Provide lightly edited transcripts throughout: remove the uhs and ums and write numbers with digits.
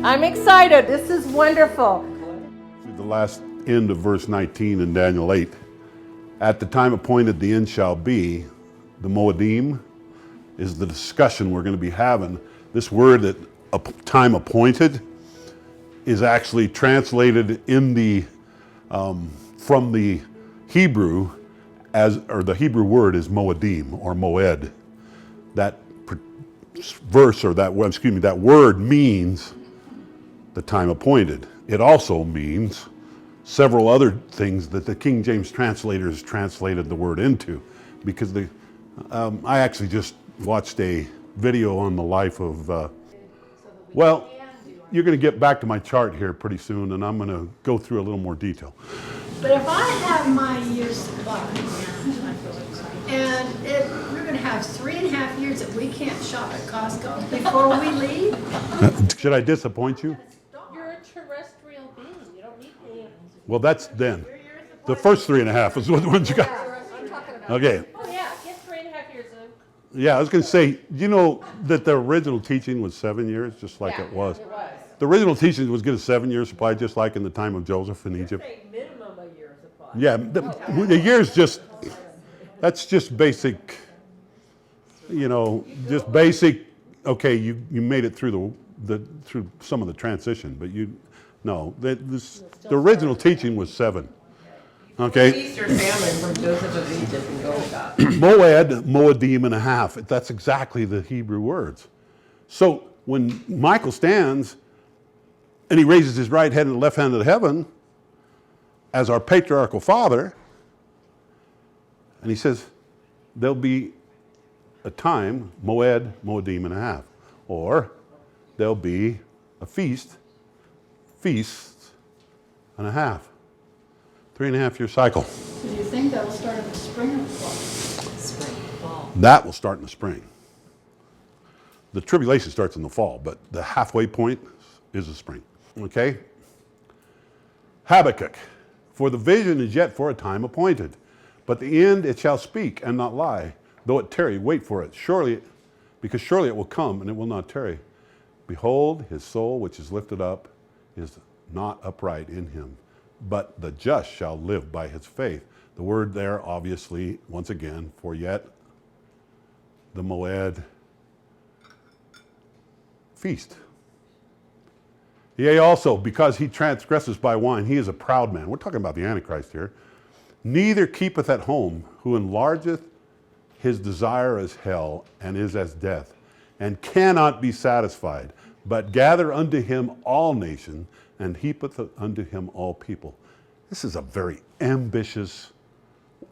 I'm excited. This is wonderful. Through the last end of verse 19 in Daniel 8, at the time appointed the end shall be, the Moedim is the discussion we're going to be having. This word that time appointed is actually translated in the from the Hebrew as, or the Hebrew word is Moedim or Moed. That verse or that word means the time appointed. It also means several other things that the King James translators translated the word into, because I actually just watched a video on the life of, well, you're going to get back to my chart here pretty soon, and I'm going to go through a little more detail. But if I have my year's supply, and we're going to have 3.5 years that we can't shop at Costco before we leave. Should I disappoint you? You're a terrestrial being. You don't need to. Well, that's then. The first 3.5 is what the ones you got. I'm talking about. Okay. Oh yeah, get 3.5 years of. Yeah, I was going to say, you know that the original teaching was 7 years, just like it was. It was. The original teaching was get a 7-year supply, just like in the time of Joseph in Egypt. Minimum a year supply. Yeah, the year's just, that's just basic, you know, just basic. Okay, you made it through through some of the transition, but the original teaching was 7. Okay. Feast your famine from Joseph of Egypt and go to God. Moed, Moedim and a half. That's exactly the Hebrew words. So when Michael stands and he raises his right hand and the left hand of heaven as our patriarchal father, and he says, there'll be a time, Moed, Moedim and a half. Or there'll be a feast and a half. 3.5 year cycle. Do you think that will start in the spring or the fall? Spring, fall. That will start in the spring. The tribulation starts in the fall, but the halfway point is the spring. Okay? Habakkuk. For the vision is yet for a time appointed, but the end it shall speak and not lie. Though it tarry, wait for it. Because surely it will come and it will not tarry. Behold, his soul which is lifted up is not upright in him, but the just shall live by his faith. The word there, obviously, once again, for yet, the Moed feast. Yea, also, because he transgresses by wine, he is a proud man. We're talking about the Antichrist here. Neither keepeth at home, who enlargeth his desire as hell, and is as death, and cannot be satisfied, but gather unto him all nations, and heapeth unto him all people. This is a very ambitious,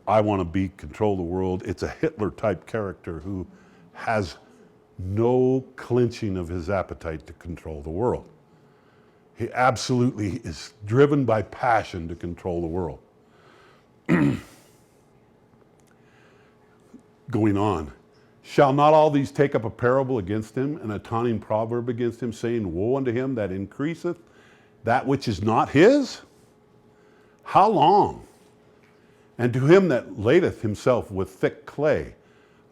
I want to control the world. It's a Hitler type character who has no clenching of his appetite to control the world. He absolutely is driven by passion to control the world. Going on. Shall not all these take up a parable against him, and a taunting proverb against him, saying, woe unto him that increaseth that which is not his? How long? And to him that ladeth himself with thick clay.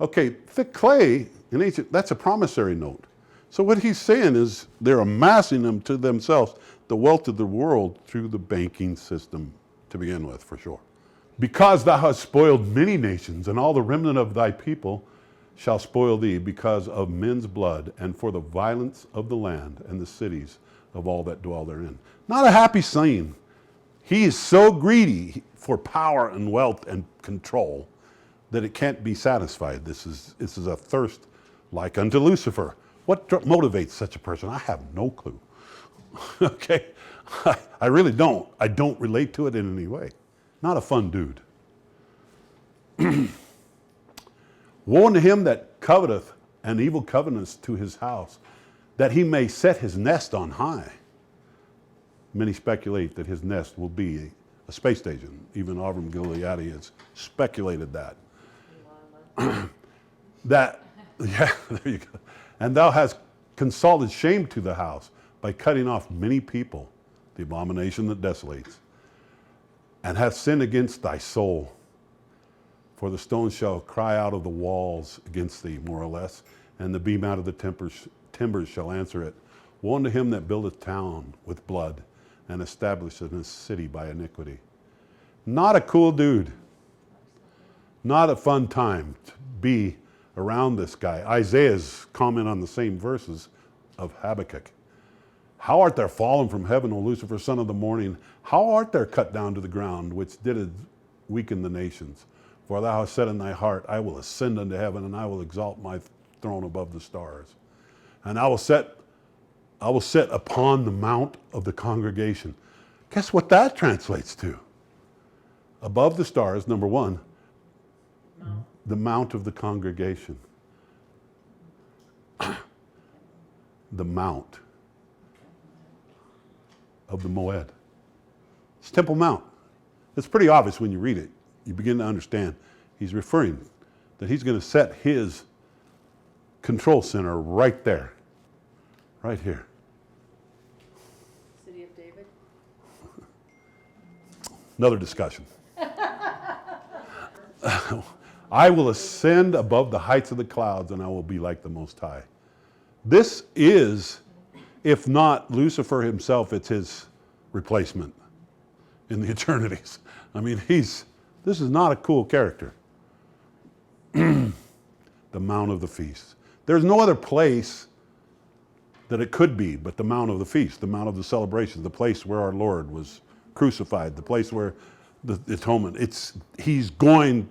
Okay, thick clay, in ancient, that's a promissory note. So what he's saying is they're amassing them to themselves, the wealth of the world, through the banking system to begin with, for sure. Because thou hast spoiled many nations, and all the remnant of thy people shall spoil thee because of men's blood, and for the violence of the land and the cities of all that dwell therein. Not a happy scene. He is so greedy for power and wealth and control that it can't be satisfied. This is a thirst like unto Lucifer. What motivates such a person? I have no clue. Okay? I really don't. I don't relate to it in any way. Not a fun dude. Woe unto him that coveteth an evil covenant to his house, that he may set his nest on high. Many speculate that his nest will be a space station. Even Avram Gileadi has speculated that. Yeah, there you go. And thou hast consulted shame to the house by cutting off many people, the abomination that desolates, and hast sinned against thy soul. For the stone shall cry out of the walls against thee, more or less, and the beam out of the timbers shall answer it. Woe unto him that buildeth town with blood and establisheth a city by iniquity. Not a cool dude. Not a fun time to be around this guy. Isaiah's comment on the same verses of Habakkuk. How art thou fallen from heaven, O Lucifer, son of the morning? How art thou cut down to the ground, which didst weaken the nations? For thou hast said in thy heart, I will ascend unto heaven, and I will exalt my throne above the stars. And I will sit upon the mount of the congregation. Guess what that translates to? Above the stars, number one, the mount of the congregation. The mount of the Moed. It's Temple Mount. It's pretty obvious when you read it. You begin to understand. He's referring that he's going to set his control center right there. Right here. City of David. Another discussion. I will ascend above the heights of the clouds, and I will be like the Most High. This is, if not Lucifer himself, it's his replacement in the eternities. I mean, this is not a cool character. The Mount of the Feast. There's no other place that it could be but the Mount of the Feast, the Mount of the Celebration, the place where our Lord was crucified, the place where the atonement. He's going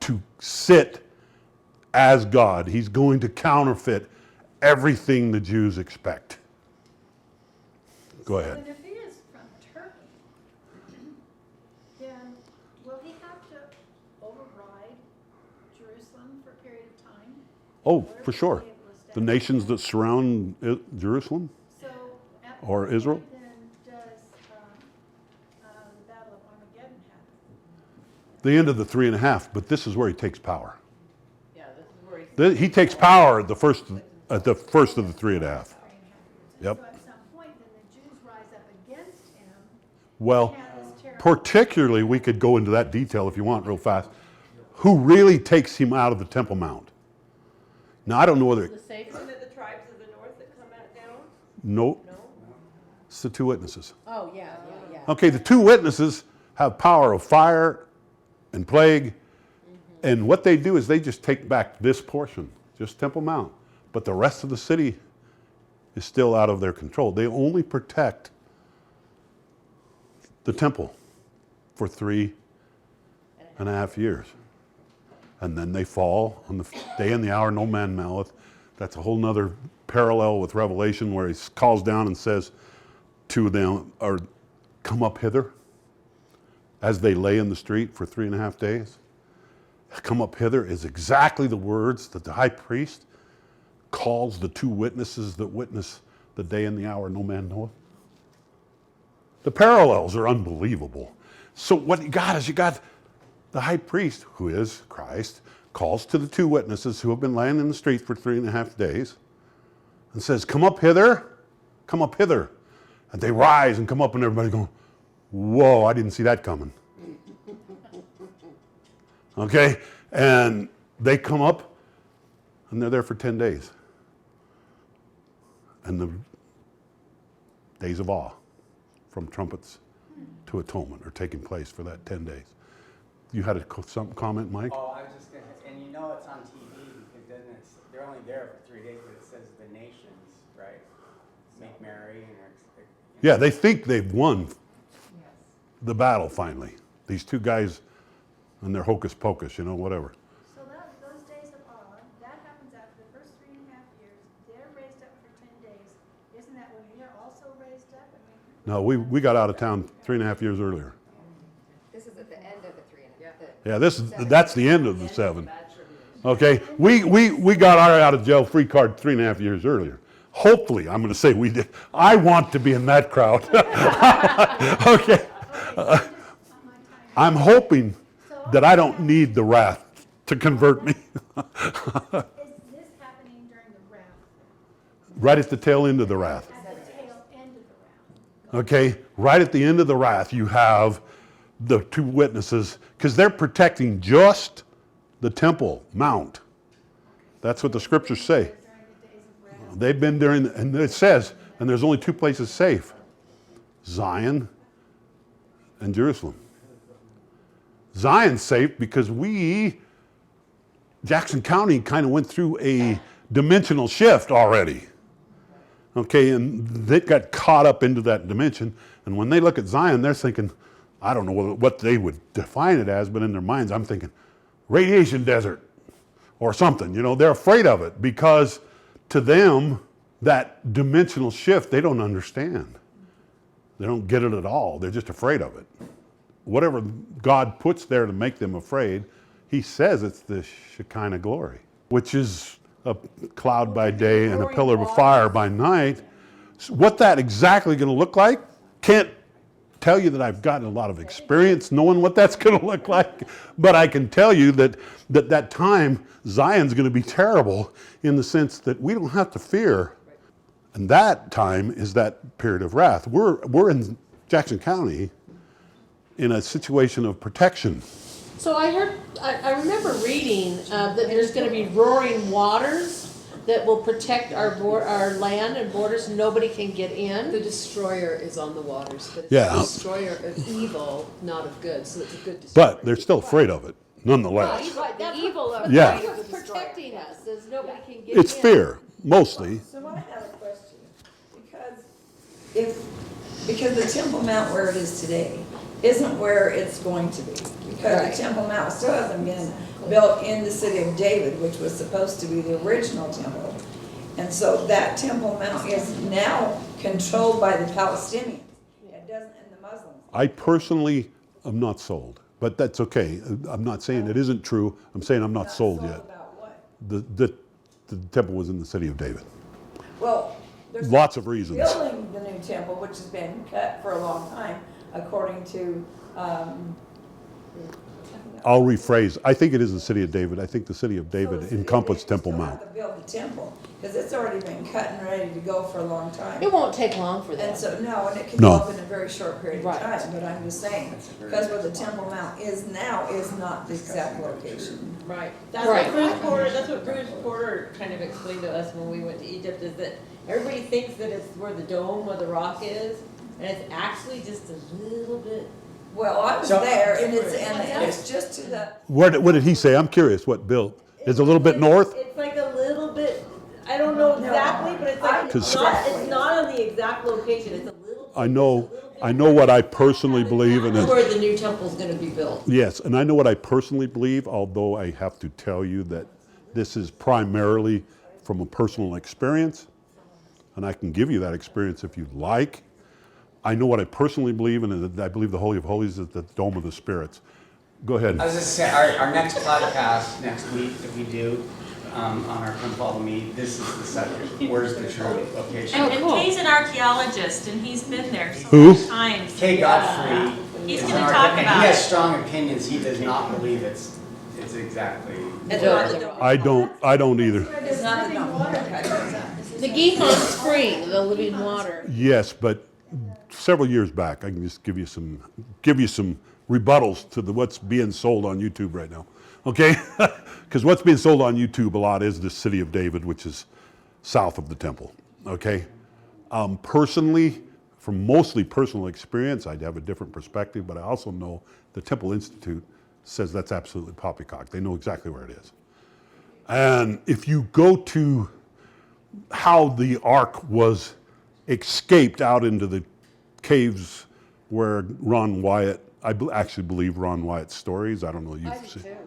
to sit as God. He's going to counterfeit everything the Jews expect. Go ahead. And if he is from Turkey, then will he have to override Jerusalem for a period of time? Oh, for sure. The nations that surround Jerusalem So at or what Israel. point then does the Battle of Armageddon happen? The end of the 3.5, but this is where he takes power. Yeah, this is where He takes power at the first of the 3.5. 3.5 years. Yep. So at some point then the Jews rise up against him. Well, and have this terrible particularly, we could go into that detail if you want real fast. Who really takes him out of the Temple Mount? Now, I don't know whether, The safer. Isn't it the tribes of the north that come out down? no, No? it's the two witnesses. Oh, yeah. Okay, the two witnesses have power of fire and plague, and what they do is they just take back this portion, just Temple Mount, but the rest of the city is still out of their control. They only protect the temple for 3.5 years. And then they fall on the day and the hour no man knoweth. That's a whole nother parallel with Revelation where he calls down and says to them, or come up hither, as they lay in the street for 3.5 days. Come up hither is exactly the words that the high priest calls the two witnesses that witness the day and the hour no man knoweth. The parallels are unbelievable. So what you got is the high priest, who is Christ, calls to the two witnesses who have been laying in the street for 3.5 days and says, come up hither, come up hither. And they rise and come up and everybody's going, whoa, I didn't see that coming. Okay, and they come up and they're there for 10 days. And the days of awe from trumpets to atonement are taking place for that 10 days. You had some comment, Mike? Oh, I was just gonna, and you know it's on TV because then they're only there for 3 days, but it says the nations, right? Make merry and Yeah, they think they've won the battle finally. These two guys and their hocus pocus, whatever. So those days of awe, that happens after the first 3.5 years. They're raised up for 10 days. Isn't that when we're also raised up? No, we got out of town 3.5 years earlier. This is at the end of the 3.5. Yeah, that's the end of the 7. Okay, we got our out of jail free card 3.5 years earlier. Hopefully, I'm going to say we did. I want to be in that crowd. Okay, I'm hoping that I don't need the wrath to convert me. Is this happening during the wrath? Right at the tail end of the wrath. At the tail end of the wrath? Okay, right at the end of the wrath, you have the two witnesses, because they're protecting just the Temple Mount. That's what the scriptures say. During the days of wrath? They've been during, and it says, and there's only two places safe, Zion and Jerusalem. Zion's safe because Jackson County kind of went through a dimensional shift already. Okay, and they got caught up into that dimension. And when they look at Zion, they're thinking, I don't know what they would define it as, but in their minds, I'm thinking, radiation desert or something. You know, they're afraid of it because to them, that dimensional shift, they don't understand. They don't get it at all. They're just afraid of it. Whatever God puts there to make them afraid, he says it's the Shekinah glory, which is a cloud by day and a pillar of fire by night. So what that exactly going to look like, can't tell you that I've gotten a lot of experience knowing what that's going to look like, but I can tell you that time, Zion's going to be terrible in the sense that we don't have to fear. And that time is that period of wrath. We're in Jackson County in a situation of protection. So I remember reading that there's going to be roaring waters that will protect our land and borders. Nobody can get in. The destroyer is on the waters, but it's Yeah. a destroyer of evil, not of good, so it's a good destroyer. But they're still afraid of it, nonetheless. Right, The evil of Yeah. That's the what's destroyer. protecting us, is nobody can get It's in. fear, mostly. So I have a question, because the Temple Mount where it is today isn't where it's going to be. Because the Temple Mount still hasn't been built in the city of David, which was supposed to be the original temple. And so that Temple Mount is now controlled by the Palestinians. It doesn't, and the Muslims. I personally am not sold, but that's okay. I'm not saying it isn't true. I'm saying I'm not sold yet. About what? The temple was in the city of David. Well, there's Lots of reasons. building the new temple, which has been cut for a long time, according to, I'll rephrase. I think it is the city of David. I think the city of David encompassed Temple Mount. Still have to build the temple, because it's already been cut and ready to go for a long time. It won't take long for And that. so, no, and it can No. go up in a very short period of Right. time, but I'm just saying, because where the Temple Mount is now is not the exact location. Right. That's Right. what Bruce Porter kind of explained to us when we went to Egypt, is that everybody thinks that it's where the dome of the rock is, and it's actually just a little bit. Well, I was So- there, and it's just to the, What did he say? I'm curious what Bill is a little bit north? It's like a little bit, I don't know exactly, but it's like, it's not on the exact location, it's a little. I know what I personally believe in That's it. where the new temple's gonna be built. Yes, and I know what I personally believe, although I have to tell you that this is primarily from a personal experience, and I can give you that experience if you'd like. I know what I personally believe, and I believe the Holy of Holies is the dome of the spirits. Go ahead. I was just saying, our next podcast next week, if we do, on our Come Follow Me, this is the subject. Where's the true location? And Kay's an archaeologist, and he's been there so Who? many times. Kay Godfrey He's is gonna an talk architect, and about he has it. strong opinions. He does not believe it's exactly. It's not the dome. I don't either. it's not the dome. The Gihon Spring, the living water. Yes, but several years back, I can just give you some rebuttals to what's being sold on YouTube right now. Okay? Because what's being sold on YouTube a lot is the city of David, which is south of the temple. Okay? Personally, from mostly personal experience, I'd have a different perspective, but I also know the Temple Institute says that's absolutely poppycock. They know exactly where it is. And if you go to how the ark was escaped out into the caves where Ron Wyatt, actually believe Ron Wyatt's stories. I don't know. I do too.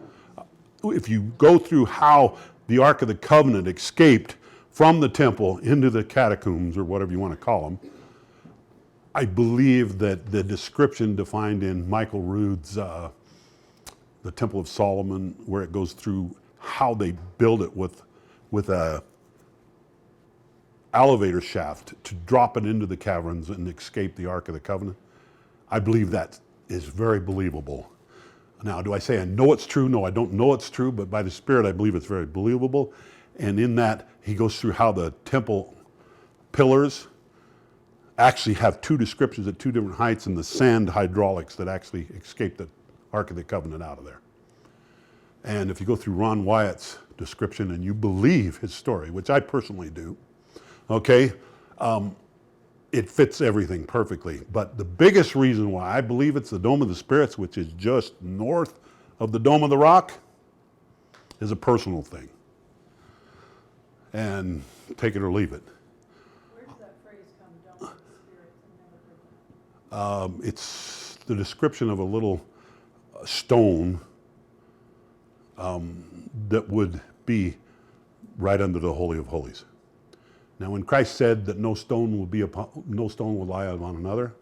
If you go through how the Ark of the Covenant escaped from the temple into the catacombs, or whatever you want to call them, I believe that the description defined in Michael Rood's The Temple of Solomon, where it goes through how they build it with a elevator shaft to drop it into the caverns and escape the Ark of the Covenant. I believe that is very believable. Now, do I say I know it's true? No, I don't know it's true, but by the Spirit, I believe it's very believable. And in that, he goes through how the temple pillars actually have two descriptions at two different heights, and the sand hydraulics that actually escape the Ark of the Covenant out of there. And if you go through Ron Wyatt's description and you believe his story, which I personally do, Okay? It fits everything perfectly. But the biggest reason why I believe it's the Dome of the Spirits, which is just north of the Dome of the Rock, is a personal thing. And take it or leave it. Where does that phrase come, dome of the spirits? I've never heard that. It's the description of a little stone that would be right under the Holy of Holies. Now, when Christ said that no stone will lie upon another,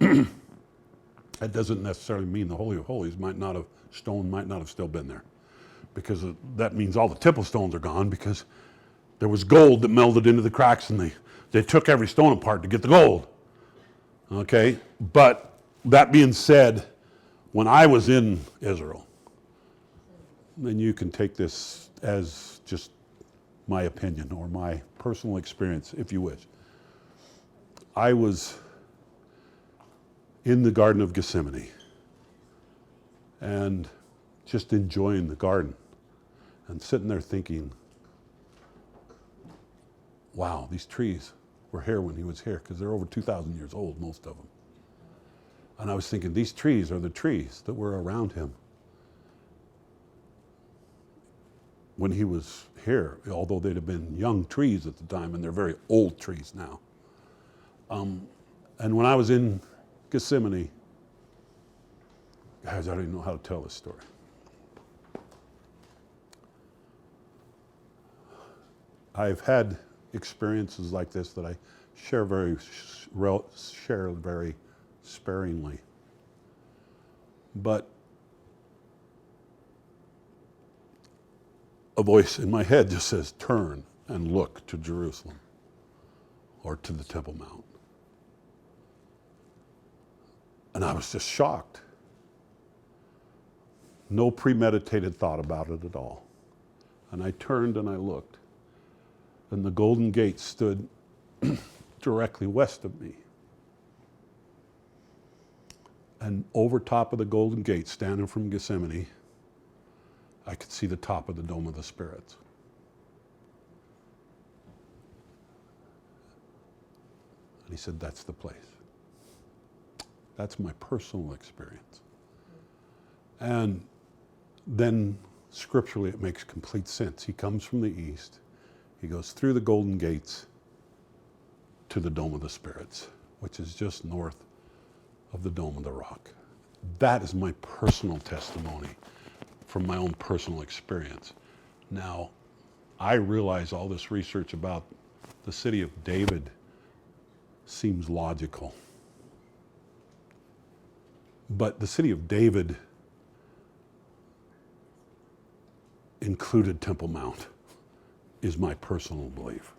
that doesn't necessarily mean the Holy of Holies stone might not have still been there, because that means all the temple stones are gone, because there was gold that melded into the cracks, and they took every stone apart to get the gold. Okay, but that being said, when I was in Israel, then you can take this as just my opinion or my personal experience, if you wish. I was in the Garden of Gethsemane and just enjoying the garden and sitting there thinking, wow, these trees were here when he was here, because they're over 2,000 years old, most of them. And I was thinking, these trees are the trees that were around him when he was here, although they'd have been young trees at the time, and they're very old trees now. And when I was in Gethsemane, guys, I don't even know how to tell this story. I've had experiences like this that I share very sparingly. But a voice in my head just says, turn and look to Jerusalem or to the Temple Mount. And I was just shocked. No premeditated thought about it at all. And I turned and I looked. And the Golden Gate stood directly west of me. And over top of the Golden Gate, standing from Gethsemane, I could see the top of the Dome of the Spirits. And he said, that's the place. That's my personal experience. And then scripturally it makes complete sense. He comes from the east. He goes through the Golden Gates to the Dome of the Spirits, which is just north of the Dome of the Rock. That is my personal testimony from my own personal experience. Now, I realize all this research about the city of David seems logical. But the city of David included Temple Mount, is my personal belief.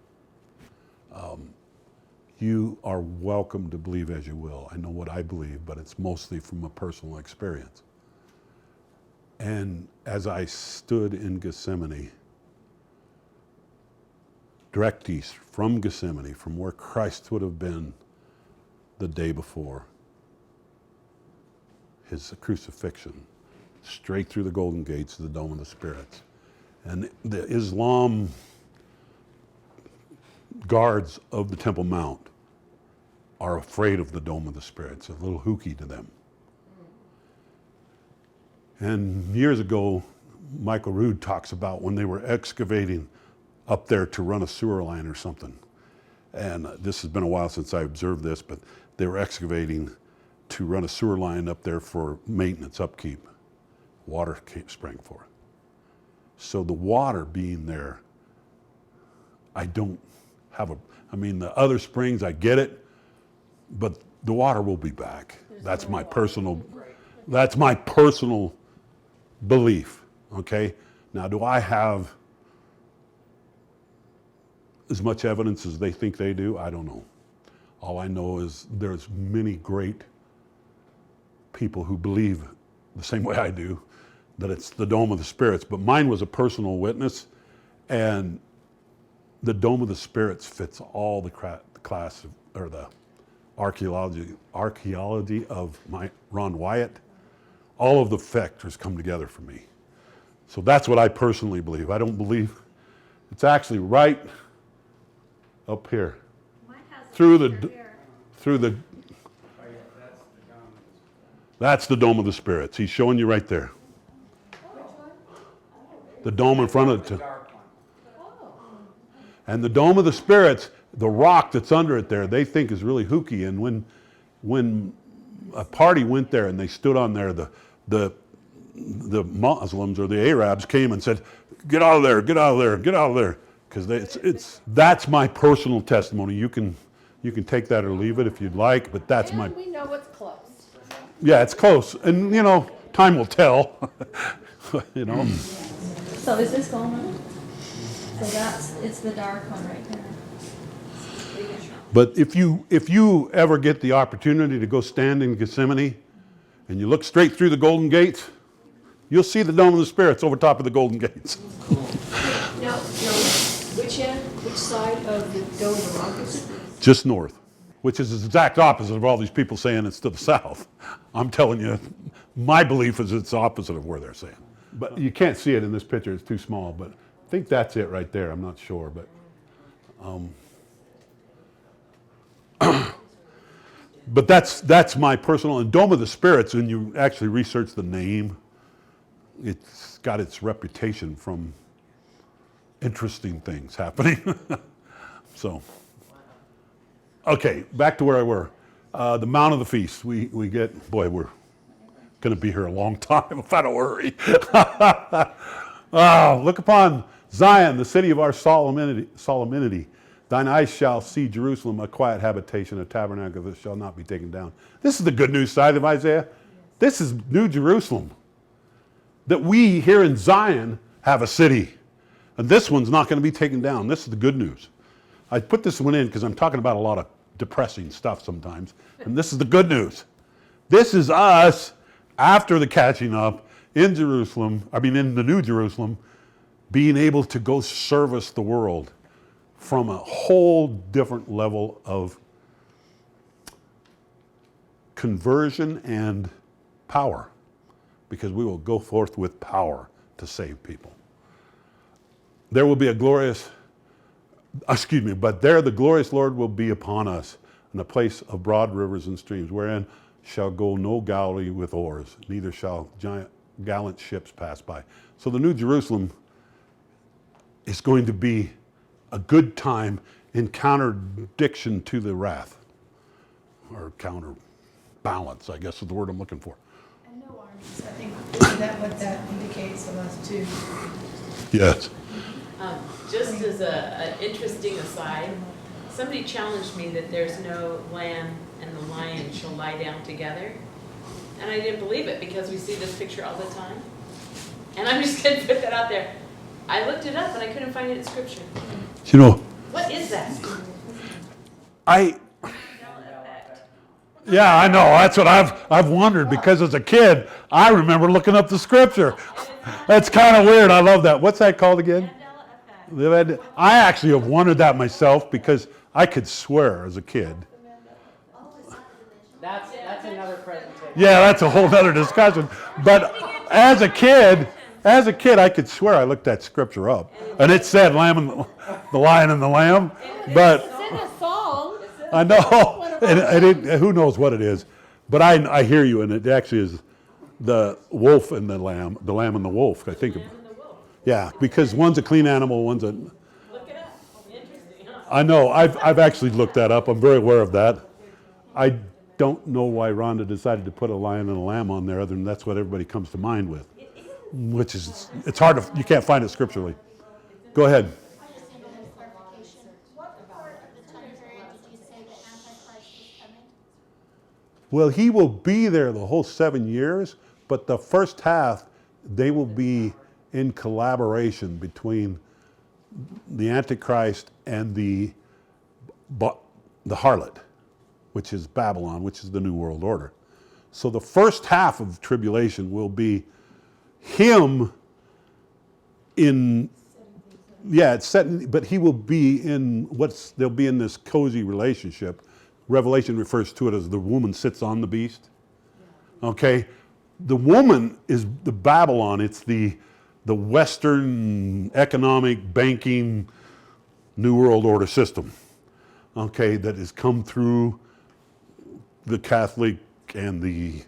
You are welcome to believe as you will. I know what I believe, but it's mostly from a personal experience. And as I stood in Gethsemane, direct east from Gethsemane, from where Christ would have been the day before his crucifixion, straight through the Golden Gates to the Dome of the Spirits. And the Islam guards of the Temple Mount are afraid of the Dome of the Spirits, a little hooky to them. And years ago, Michael Rood talks about when they were excavating up there to run a sewer line or something. And this has been a while since I observed this, but they were excavating to run a sewer line up there for maintenance, upkeep. Water sprang forth. So the water being there, I don't have the other springs, I get it, but the water will be back. That's my personal belief, okay? Now, do I have as much evidence as they think they do? I don't know. All I know is there's many great people who believe the same way I do, that it's the Dome of the Spirits, but mine was a personal witness, and the Dome of the Spirits fits all the class or the archaeology of Ron Wyatt. All of the factors come together for me. So that's what I personally believe. I don't believe it's actually right up here. Mine has a Through the, picture d- here. through the, Oh, yeah, that's the dome. that's the dome of the spirits. He's showing you right there. Which one? The dome in front of The it. dark one. And the dome of the spirits, the rock that's under it there, they think is really hooky. And when a party went there and they stood on there, the Muslims or the Arabs came and said, "Get out of there! Get out of there! Get out of there!" Because that's my personal testimony. You can take that or leave it if you'd like, but that's my And we know it's close. yeah. It's close, and time will tell. So is this going on? So it's the dark one right there. But if you ever get the opportunity to go stand in Gethsemane and you look straight through the Golden Gates, you'll see the Dome of the Spirits over top of the Golden Gates. Now, which end, which side of the Dome of the Rock is it? Just north, which is the exact opposite of all these people saying it's to the south. I'm telling you, my belief is it's the opposite of where they're saying. But you can't see it in this picture, it's too small, but I think that's it right there. I'm not sure, but but that's my personal, and Dome of the Spirits, when you actually research the name, it's got its reputation from interesting things happening. So, okay, back to where I were. The Mount of the Feast. We get, boy, we're going to be here a long time if I don't hurry. Oh, look upon Zion, the city of our solemnity. Thine eyes shall see Jerusalem, a quiet habitation, a tabernacle that shall not be taken down. This is the good news side of Isaiah. This is New Jerusalem. That we here in Zion have a city. And this one's not going to be taken down. This is the good news. I put this one in because I'm talking about a lot of depressing stuff sometimes. And this is the good news. This is us after the catching up in Jerusalem, in the New Jerusalem, being able to go service the world from a whole different level of conversion and power, because we will go forth with power to save people. There will be but there the glorious Lord will be upon us in a place of broad rivers and streams, wherein shall go no galley with oars, neither shall gallant ships pass by. So the New Jerusalem is going to be a good time in contradiction to the wrath, or counterbalance, I guess is the word I'm looking for. And no armies, I think, isn't that what that indicates of us too? Yes. Just as an interesting aside, somebody challenged me that there's no lamb and the lion shall lie down together. And I didn't believe it because we see this picture all the time. And I'm just going to put that out there. I looked it up and I couldn't find it in Scripture. What is that? Yeah, I know. That's what I've wondered, because as a kid, I remember looking up the Scripture. That's kind of weird. I love that. What's that called again? I actually have wondered that myself, because I could swear as a kid. That's another presentation. Yeah, that's a whole other discussion. But as a kid, I could swear I looked that Scripture up, and it said the lion and the lamb. But It's in a song. I know, and who knows what it is. But I hear you, and it actually is the wolf and the lamb and the wolf, I think. Yeah, because one's a clean animal, one's a... Look it up. Interesting, huh? I know, I've actually looked that up. I'm very aware of that. I don't know why Rhonda decided to put a lion and a lamb on there, other than that's what everybody comes to mind with. Which is, it's hard to, you can't find it scripturally. Go ahead. What part of the time period did you say the Antichrist is coming? Well, he will be there the whole 7 years, but the first half, they will be in collaboration between the Antichrist and the harlot, which is Babylon, which is the New World Order. So the first half of tribulation will be him it's set, but he will be in they'll be in this cozy relationship. Revelation refers to it as the woman sits on the beast. Okay? The woman is the Babylon. It's the Western economic, banking, New World Order system. okay, that has come through the Catholic and the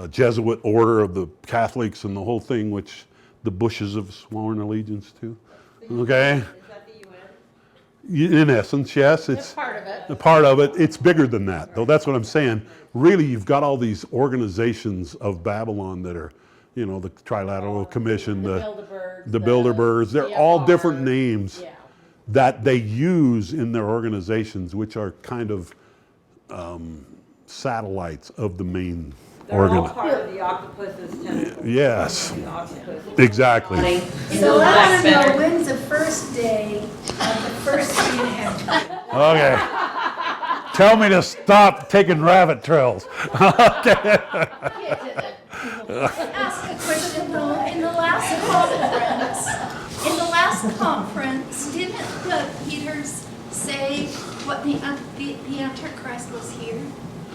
Jesuit order of the Catholics and the whole thing, which the Bushes have sworn allegiance to. Okay? Is that the UN? In essence, yes, That's it's part of it. a part of it. It's bigger than that, though. That's what I'm saying. Really, you've got all these organizations of Babylon that are, you know, the Trilateral Commission, the Bilderbergs. They're all different names Yeah. that they use in their organizations, which are kind of satellites of the main They're all organ. part of the octopus's tentacle. Yes, The octopus. exactly. So I want to know, better. when's the first day of the first 3.5 years? Okay. Tell me to stop taking rabbit trails. Ask a question though, in the last conference, didn't the Peters say what the Antichrist was here?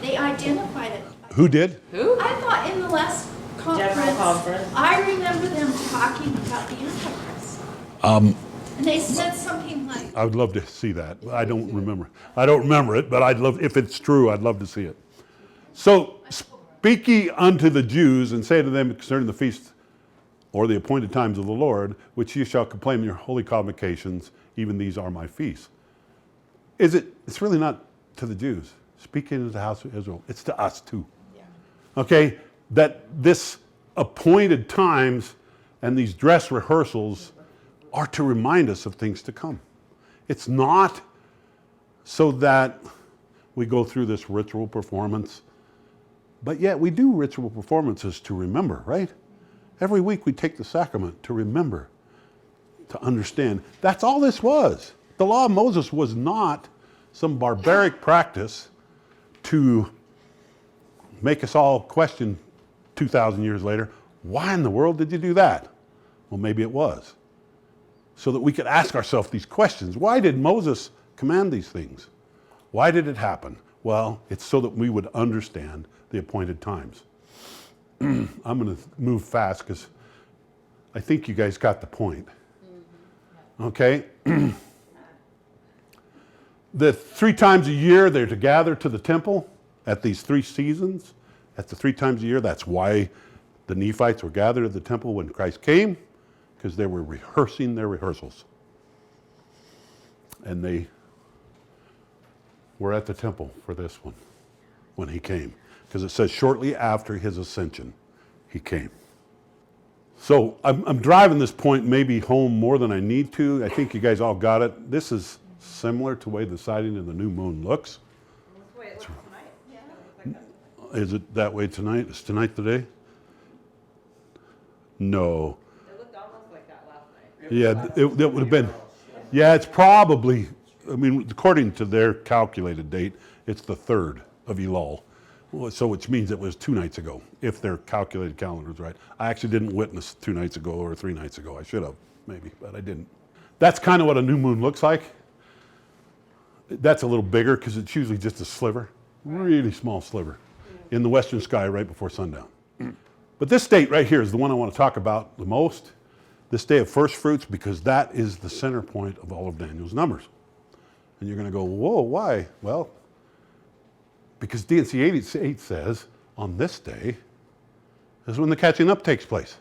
They identified it. Who did? Who? I thought in the last General conference. I remember them talking about the Antichrist. And they said something like, I would love to see that. I don't remember. I don't remember it, but I'd love, if it's true, I'd love to see it. So, speak ye unto the Jews and say to them concerning the feast or the appointed times of the Lord, which ye shall proclaim in your holy convocations, even these are my feasts. It's really not to the Jews. Speak into the house of Israel. It's to us too. Okay? That this appointed times and these dress rehearsals are to remind us of things to come. It's not so that we go through this ritual performance, but yet we do ritual performances to remember, right? Every week we take the sacrament to remember, to understand. That's all this was. The law of Moses was not some barbaric practice to make us all question 2,000 years later, why in the world did you do that? Well, maybe it was. So that we could ask ourselves these questions. Why did Moses command these things? Why did it happen? Well, it's so that we would understand the appointed times. I'm going to move fast because I think you guys got the point. Okay? The 3 times a year they're to gather to the temple at these 3 seasons. At the 3 times a year, that's why the Nephites were gathered at the temple when Christ came, because they were rehearsing their rehearsals. And they were at the temple for this one when he came, because it says shortly after his ascension, he came. So I'm driving this point maybe home more than I need to. I think you guys all got it. This is similar to the way the sighting of the new moon looks. That's the way it looks tonight. Yeah. Is it that way tonight? Is tonight the day? No. It looked almost like that last night. Yeah, it would have been. Yeah, it's probably, I mean, according to their calculated date, it's the 3rd of Elul. Well, so which means it was 2 nights ago, if their calculated calendar is right. I actually didn't witness 2 nights ago or 3 nights ago. I should have, maybe, but I didn't. That's kind of what a new moon looks like. That's a little bigger because it's usually just a sliver, really small sliver, in the western sky right before sundown. But this date right here is the one I want to talk about the most, this day of first fruits, because that is the center point of all of Daniel's numbers. And you're going to go, whoa, why? Well, because D&C 88 says on this day is when the catching up takes place.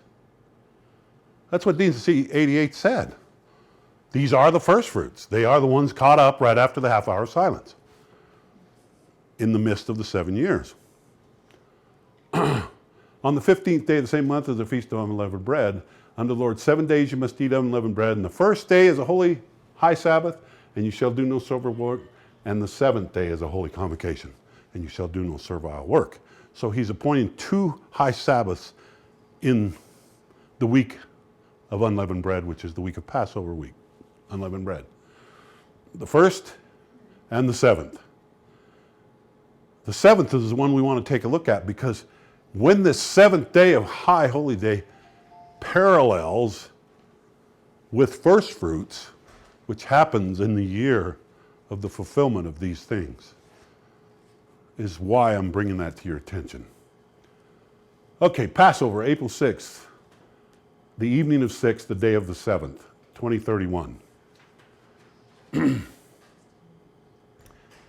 That's what D&C 88 said. These are the first fruits. They are the ones caught up right after the half-hour silence in the midst of the 7 years. On the 15th day of the same month is the feast of unleavened bread. Unto the Lord 7 days you must eat unleavened bread. And the first day is a holy high Sabbath, and you shall do no servile work. And the 7th day is a holy convocation, and you shall do no servile work. So he's appointing 2 high Sabbaths in the week of unleavened bread, which is the week of Passover week, unleavened bread. The 1st and the 7th. The 7th is the one we want to take a look at, because when this 7th day of high holy day parallels with first fruits, which happens in the year of the fulfillment of these things, is why I'm bringing that to your attention. Okay, Passover, April 6th, the evening of 6th, the day of the 7th, 2031.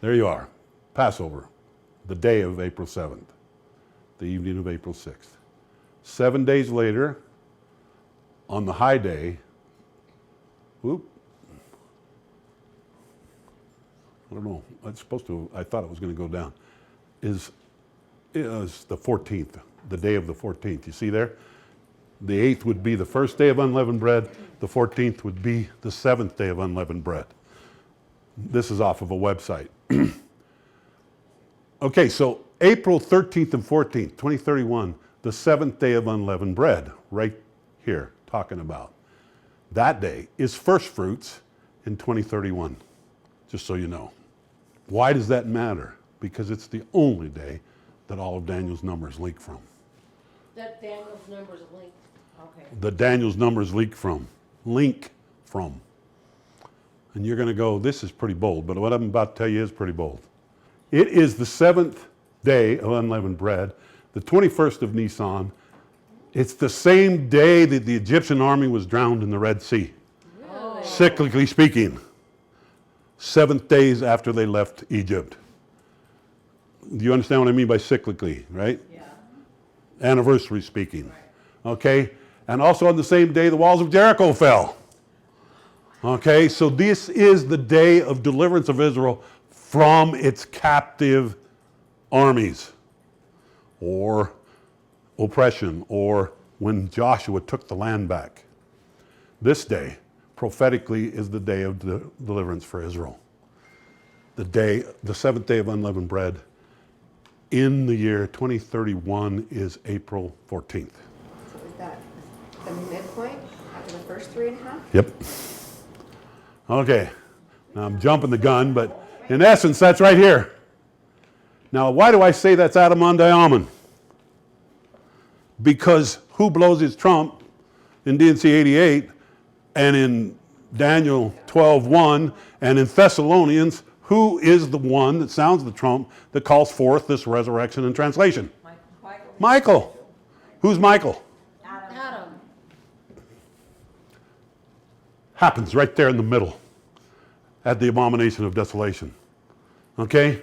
There you are. Passover, the day of April 7th, the evening of April 6th. 7 days later, on the high day, I don't know, I thought it was going to go down, is the 14th, the day of the 14th. You see there? The 8th would be the first day of unleavened bread. The 14th would be the 7th day of unleavened bread. This is off of a website. Okay, so April 13th and 14th, 2031, the 7th day of unleavened bread, right here, talking about. That day is first fruits in 2031, just so you know. Why does that matter? Because it's the only day that all of Daniel's numbers leak from. That Daniel's numbers link. Okay. The Daniel's numbers link from. And you're going to go, this is pretty bold, but what I'm about to tell you is pretty bold. It is the 7th day of unleavened bread, the 21st of Nisan. It's the same day that the Egyptian army was drowned in the Red Sea. Really? Cyclically speaking, 7th days after they left Egypt. Do you understand what I mean by cyclically, right? Yeah. Anniversary speaking. Okay? And also on the same day, the walls of Jericho fell. Okay? So this is the day of deliverance of Israel from its captive armies, or oppression, or when Joshua took the land back. This day, prophetically, is the day of deliverance for Israel. The 7th day of unleavened bread in the year 2031 is April 14th. So is that the midpoint after the first 3.5? Yep. Okay. Now I'm jumping the gun, but in essence, that's right here. Now, why do I say that's Adam on Diamond? Because who blows his trump in DNC 88 and in Daniel 12:1 and in Thessalonians, who is the one that sounds the trump that calls forth this resurrection and translation? Michael. Who's Michael? Adam. Happens right there in the middle at the abomination of desolation. Okay?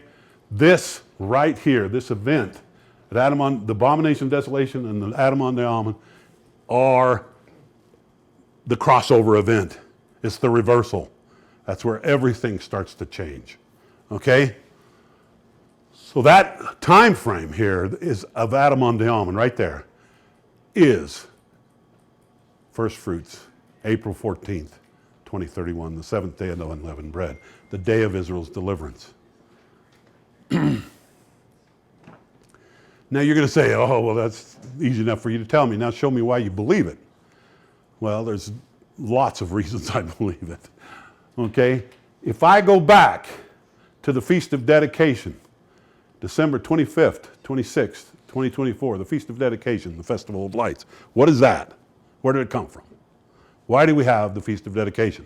This right here, this event, the abomination of desolation and the Adam on the almond are the crossover event. It's the reversal. That's where everything starts to change. Okay? So that time frame here is of Adam on the almond right there is first fruits, April 14th, 2031, the 7th day of unleavened bread, the day of Israel's deliverance. Now you're going to say, oh, well, that's easy enough for you to tell me. Now show me why you believe it. Well, there's lots of reasons I believe it. Okay? If I go back to the Feast of Dedication, December 25th, 26th, 2024, the Feast of Dedication, the Festival of Lights. What is that? Where did it come from? Why do we have the Feast of Dedication?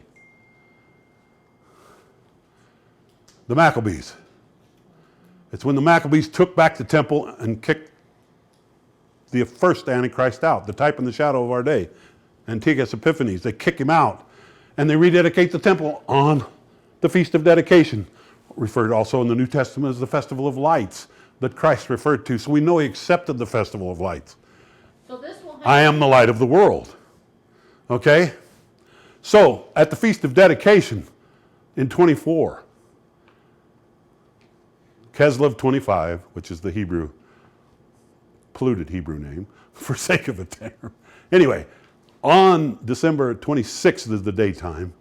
The Maccabees. It's when the Maccabees took back the temple and kicked the first Antichrist out, the type and the shadow of our day, Antiochus Epiphanes. They kick him out, and they rededicate the temple on the Feast of Dedication, referred also in the New Testament as the Festival of Lights that Christ referred to. So we know he accepted the Festival of Lights. So this will I am the light of the world. Okay? So at the Feast of Dedication in 24, Keslev 25, which is the Hebrew, polluted Hebrew name, for sake of a term. Anyway, on December 26th is the daytime,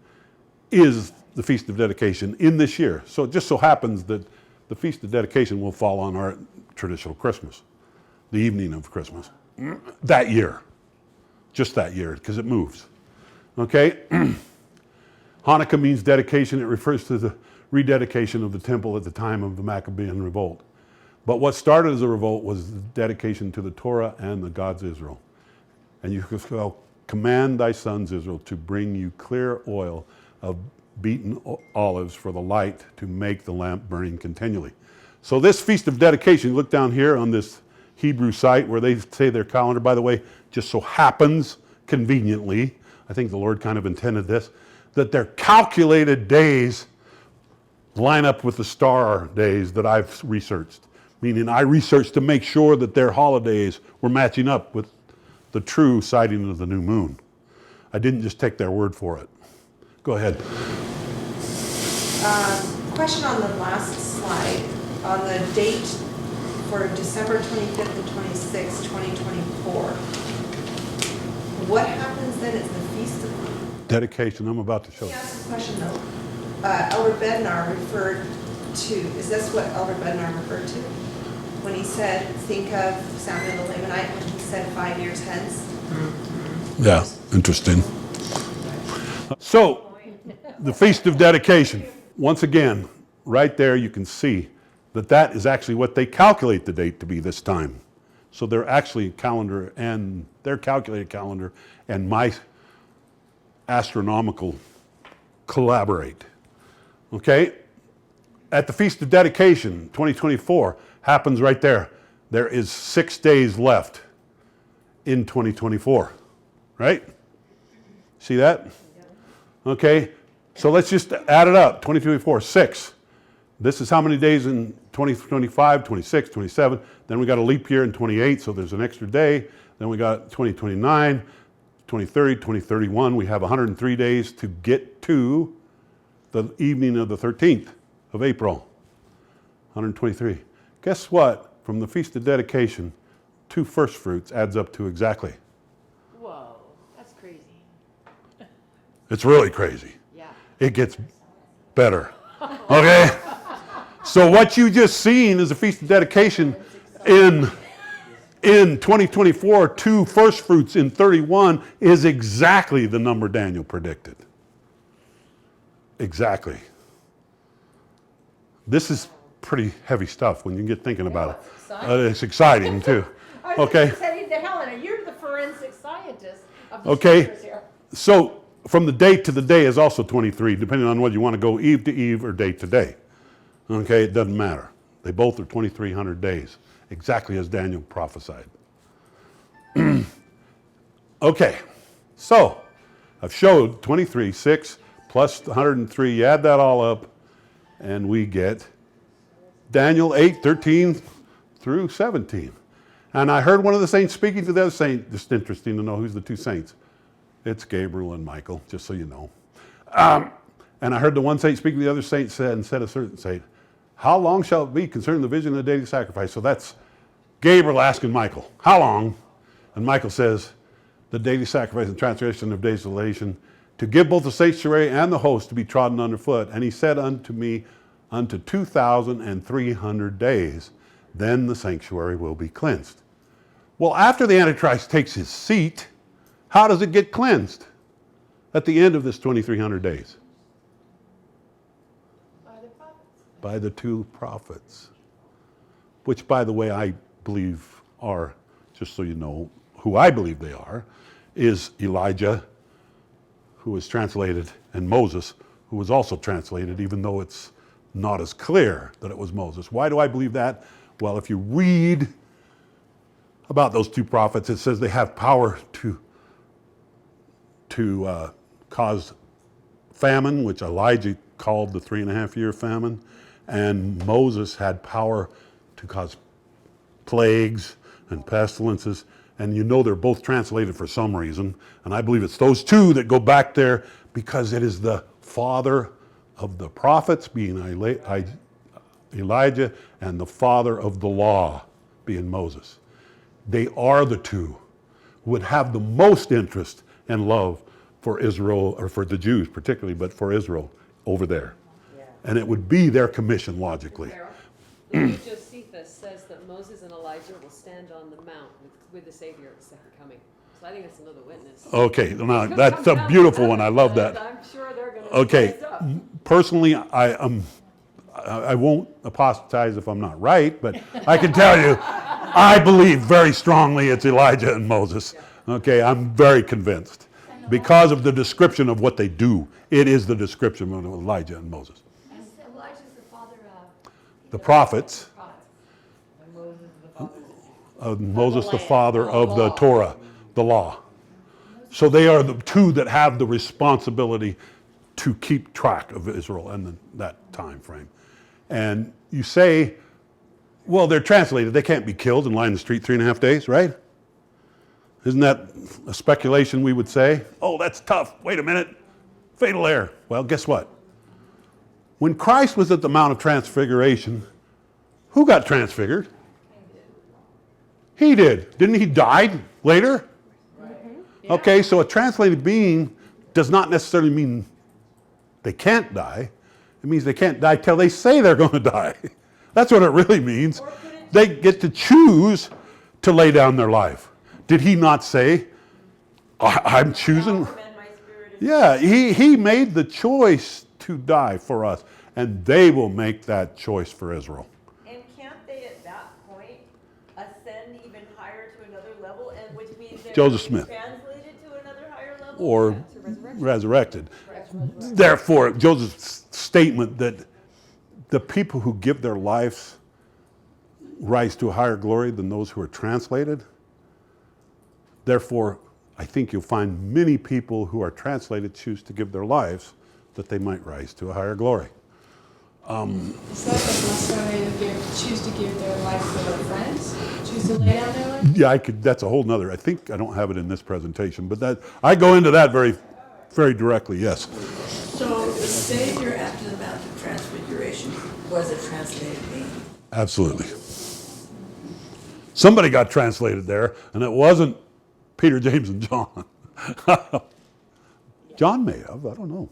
is the Feast of Dedication in this year. So it just so happens that the Feast of Dedication will fall on our traditional Christmas, the evening of Christmas, that year. Just that year, because it moves. Okay? Hanukkah means dedication. It refers to the rededication of the temple at the time of the Maccabean revolt. But what started as a revolt was the dedication to the Torah and the gods of Israel. And you shall command thy sons Israel to bring you clear oil of beaten olives for the light to make the lamp burning continually. So this Feast of Dedication, look down here on this Hebrew site where they say their calendar, by the way, just so happens conveniently, I think the Lord kind of intended this, that their calculated days line up with the star days that I've researched. Meaning I researched to make sure that their holidays were matching up with the true sighting of the new moon. I didn't just take their word for it. Go ahead. Question on the last slide, on the date for December 25th and 26th, 2024. What happens then? It's the Feast of... Dedication, I'm about to show Let you. me ask a question though. Elder Bednar referred to, is this what Elder Bednar referred to? When he said, think of Samuel the Lamanite, when he said 5 years hence? Yeah, interesting. So, the Feast of Dedication. Once again, right there you can see that that is actually what they calculate the date to be this time. So they're actually calendar and their calculated calendar and my astronomical collaborate. Okay? At the Feast of Dedication, 2024, happens right there. There is 6 days left in 2024. Right? See that? Okay? So let's just add it up. 2024, 6. This is how many days in 2025, 26, 27. Then we got a leap year in 28, so there's an extra day. Then we got 2029, 2030, 2031. We have 103 days to get to the evening of the 13th of April. 123. Guess what? From the Feast of Dedication, 2 first fruits adds up to exactly. Whoa, that's crazy. It's really crazy. Yeah. It gets better. Okay? So what you just seen is a Feast of Dedication in 2024, 2 first fruits in 31 is exactly the number Daniel predicted. Exactly. This is pretty heavy stuff when you get thinking about it. It's exciting too. Okay? Saying to Helena, you're the forensic scientist of the Okay. scriptures here. So from the date to the day is also 23, depending on whether you want to go eve to eve or day to day. Okay, it doesn't matter. They both are 2,300 days, exactly as Daniel prophesied. Okay, so I've showed 23, 6 plus 103. You add that all up, and we get Daniel 8, 13 through 17. And I heard one of the saints speaking to the other saint. Just interesting to know who's the 2 saints. It's Gabriel and Michael, just so you know. And I heard the one saint speaking to the other saint said a certain saint, how long shall it be concerning the vision of the daily sacrifice? So that's Gabriel asking Michael, how long? And Michael says, the daily sacrifice and transgression of desolation, to give both the sanctuary and the host to be trodden underfoot. And he said unto me, unto 2,300 days, then the sanctuary will be cleansed. Well, after the Antichrist takes his seat, how does it get cleansed at the end of this 2,300 days? By the 2 prophets, which, by the way, I believe are, just so you know who I believe they are, is Elijah, who was translated, and Moses, who was also translated, even though it's not as clear that it was Moses. Why do I believe that? Well, if you read about those 2 prophets, it says they have power to cause famine, which Elijah called the 3.5-year famine, and Moses had power to cause plagues and pestilences. And you know they're both translated for some reason. And I believe it's those 2 that go back there because it is the father of the prophets, being Elijah, and the father of the law, being Moses. They are the 2 who would have the most interest and love for Israel, or for the Jews particularly, but for Israel over there. And it would be their commission logically. Josephus says that Moses and Elijah will stand on the mount with the Savior at the second coming. So I think that's another witness. Okay, now that's a beautiful one. I love that. I'm sure they're going to Okay, personally, I won't apostatize if I'm not right, but I can tell you, I believe very strongly it's Elijah and Moses. Okay, I'm very convinced because of the description of what they do. It is the description of Elijah and Moses. Elijah's the father The prophets, Moses the father of the Torah, the law. So they are the 2 that have the responsibility to keep track of Israel and that time frame. And you say, well, they're translated. They can't be killed and lie in the street 3.5 days, right? Isn't that a speculation we would say? Oh, that's tough. Wait a minute. Fatal error. Well, guess what? When Christ was at the Mount of Transfiguration, who got transfigured? He did. Didn't he die later? Yeah. Okay, so a translated being does not necessarily mean they can't die. It means they can't die till they say they're going to die. That's what it really means. They get to choose to lay down their life. Did he not say, I'm choosing? Yeah, he made the choice to die for us, and they will make that choice for Israel. And can't they at that point ascend even higher to another level, and which means they're Joseph Smith. translated to another higher level? Or resurrected. Therefore, Joseph's statement that the people who give their lives rise to a higher glory than those who are translated. Therefore, I think you'll find many people who are translated choose to give their lives that they might rise to a higher glory. Is that like they choose to give their life for their friends? Choose to lay down their life? Yeah, that's a whole nother. I think I don't have it in this presentation, but I go into that very, very directly. Yes. So the Savior after the Mount of Transfiguration was a translated being. Absolutely. Somebody got translated there, and it wasn't Peter, James, and John. John may have. I don't know.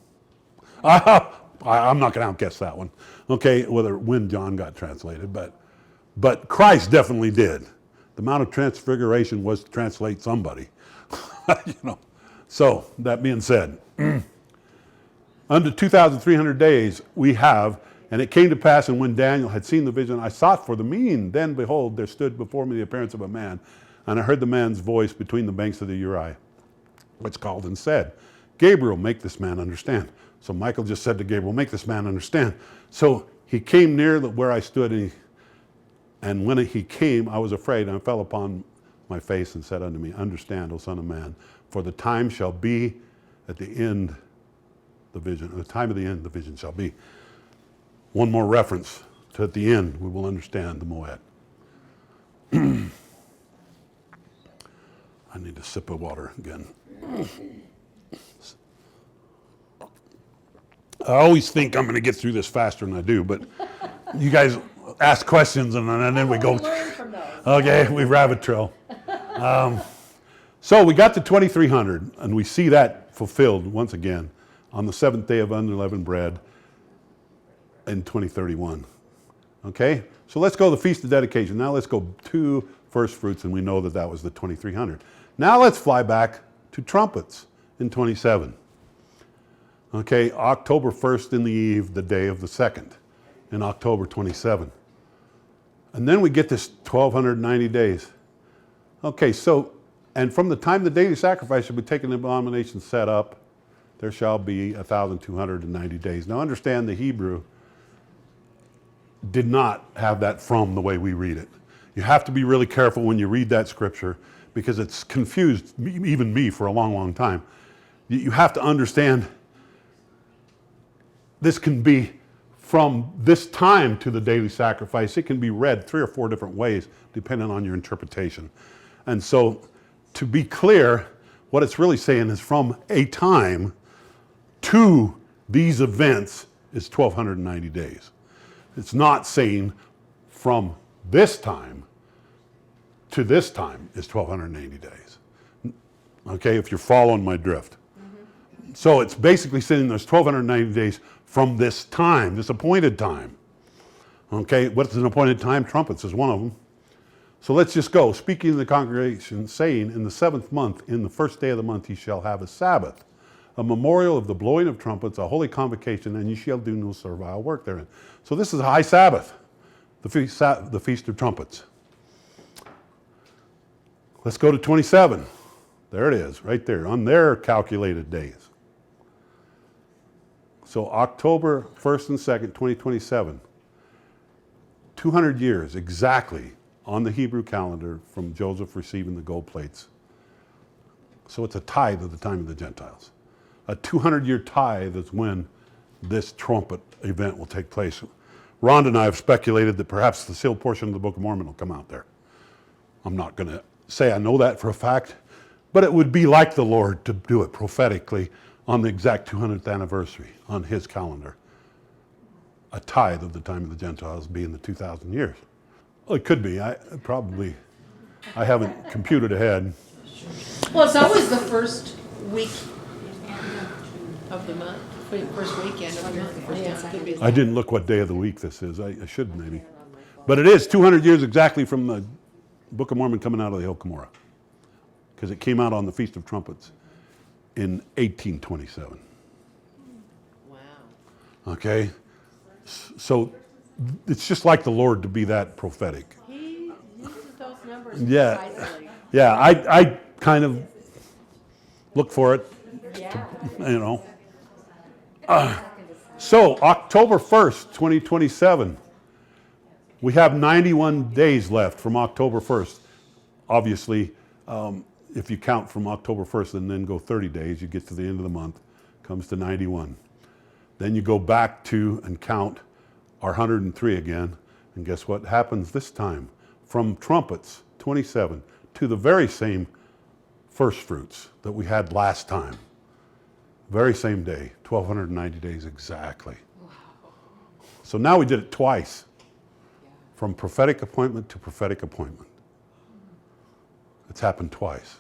I'm not going to outguess that one. Okay, when John got translated, but Christ definitely did. The Mount of Transfiguration was to translate somebody. So that being said, under 2,300 days we have, and it came to pass, and when Daniel had seen the vision, I sought for the meaning. Then behold, there stood before me the appearance of a man, and I heard the man's voice between the banks of the Uriah, which called and said, Gabriel, make this man understand. So Michael just said to Gabriel, make this man understand. So he came near where I stood, and when he came, I was afraid, and I fell upon my face and said unto me, understand, O son of man, for the time shall be at the end, the vision, the time of the end, the vision shall be. One more reference to at the end, we will understand the Moed. I need a sip of water again. I always think I'm going to get through this faster than I do, but you guys ask questions and then we go. Learn from those. Okay, we rabbit trail. So we got to 2300, and we see that fulfilled once again on the seventh day of unleavened bread in 2031. Okay, so let's go to the Feast of Dedication. Now let's go to first fruits, and we know that was the 2300. Now let's fly back to trumpets in 27. Okay, October 1st in the eve, the day of the second, in October 27. And then we get this 1,290 days. Okay, so, and from the time the daily sacrifice shall be taken, the abomination set up, there shall be 1,290 days. Now understand the Hebrew did not have that from the way we read it. You have to be really careful when you read that scripture because it's confused even me for a long, long time. You have to understand this can be from this time to the daily sacrifice. It can be read 3 or 4 different ways depending on your interpretation. And so to be clear, what it's really saying is from a time to these events is 1,290 days. It's not saying from this time to this time is 1,280 days. Okay, if you're following my drift. Mm-hmm. So it's basically saying there's 1,290 days from this time, this appointed time. Okay, what's an appointed time? Trumpets is one of them. So let's just go. Speaking in the congregation, saying, in the 7th month, in the first day of the month, ye shall have a Sabbath, a memorial of the blowing of trumpets, a holy convocation, and ye shall do no servile work therein. So this is a high Sabbath, the Feast of Trumpets. Let's go to 27. There it is, right there, on their calculated days. So October 1st and 2nd, 2027. 200 years exactly on the Hebrew calendar from Joseph receiving the gold plates. So it's a tithe of the time of the Gentiles. a 200-year tithe is when this trumpet event will take place. Rhonda and I have speculated that perhaps the sealed portion of the Book of Mormon will come out there. I'm not going to say I know that for a fact, but it would be like the Lord to do it prophetically on the exact 200th anniversary on his calendar. A tithe of the time of the Gentiles being the 2,000 years. Well, it could be. I haven't computed ahead. Well, it's always the first week of the month, first weekend of the month. Yeah, it could be. I didn't look what day of the week this is. I should maybe. But it is 200 years exactly from the Book of Mormon coming out of the Hill Cumorah. Because it came out on the Feast of Trumpets in 1827. Wow. Okay? So it's just like the Lord to be that prophetic. He uses those numbers Yeah. precisely. Yeah, I kind of look for it, Yeah. you know. So October 1st, 2027, we have 91 days left from October 1st. Obviously, if you count from October 1st and then go 30 days, you get to the end of the month, comes to 91. Then you go back to and count our 103 again, and guess what happens this time? From trumpets, 27, to the very same first fruits that we had last time. Very same day, 1,290 days exactly. Wow. So now we did it twice, from prophetic appointment to prophetic appointment. It's happened twice.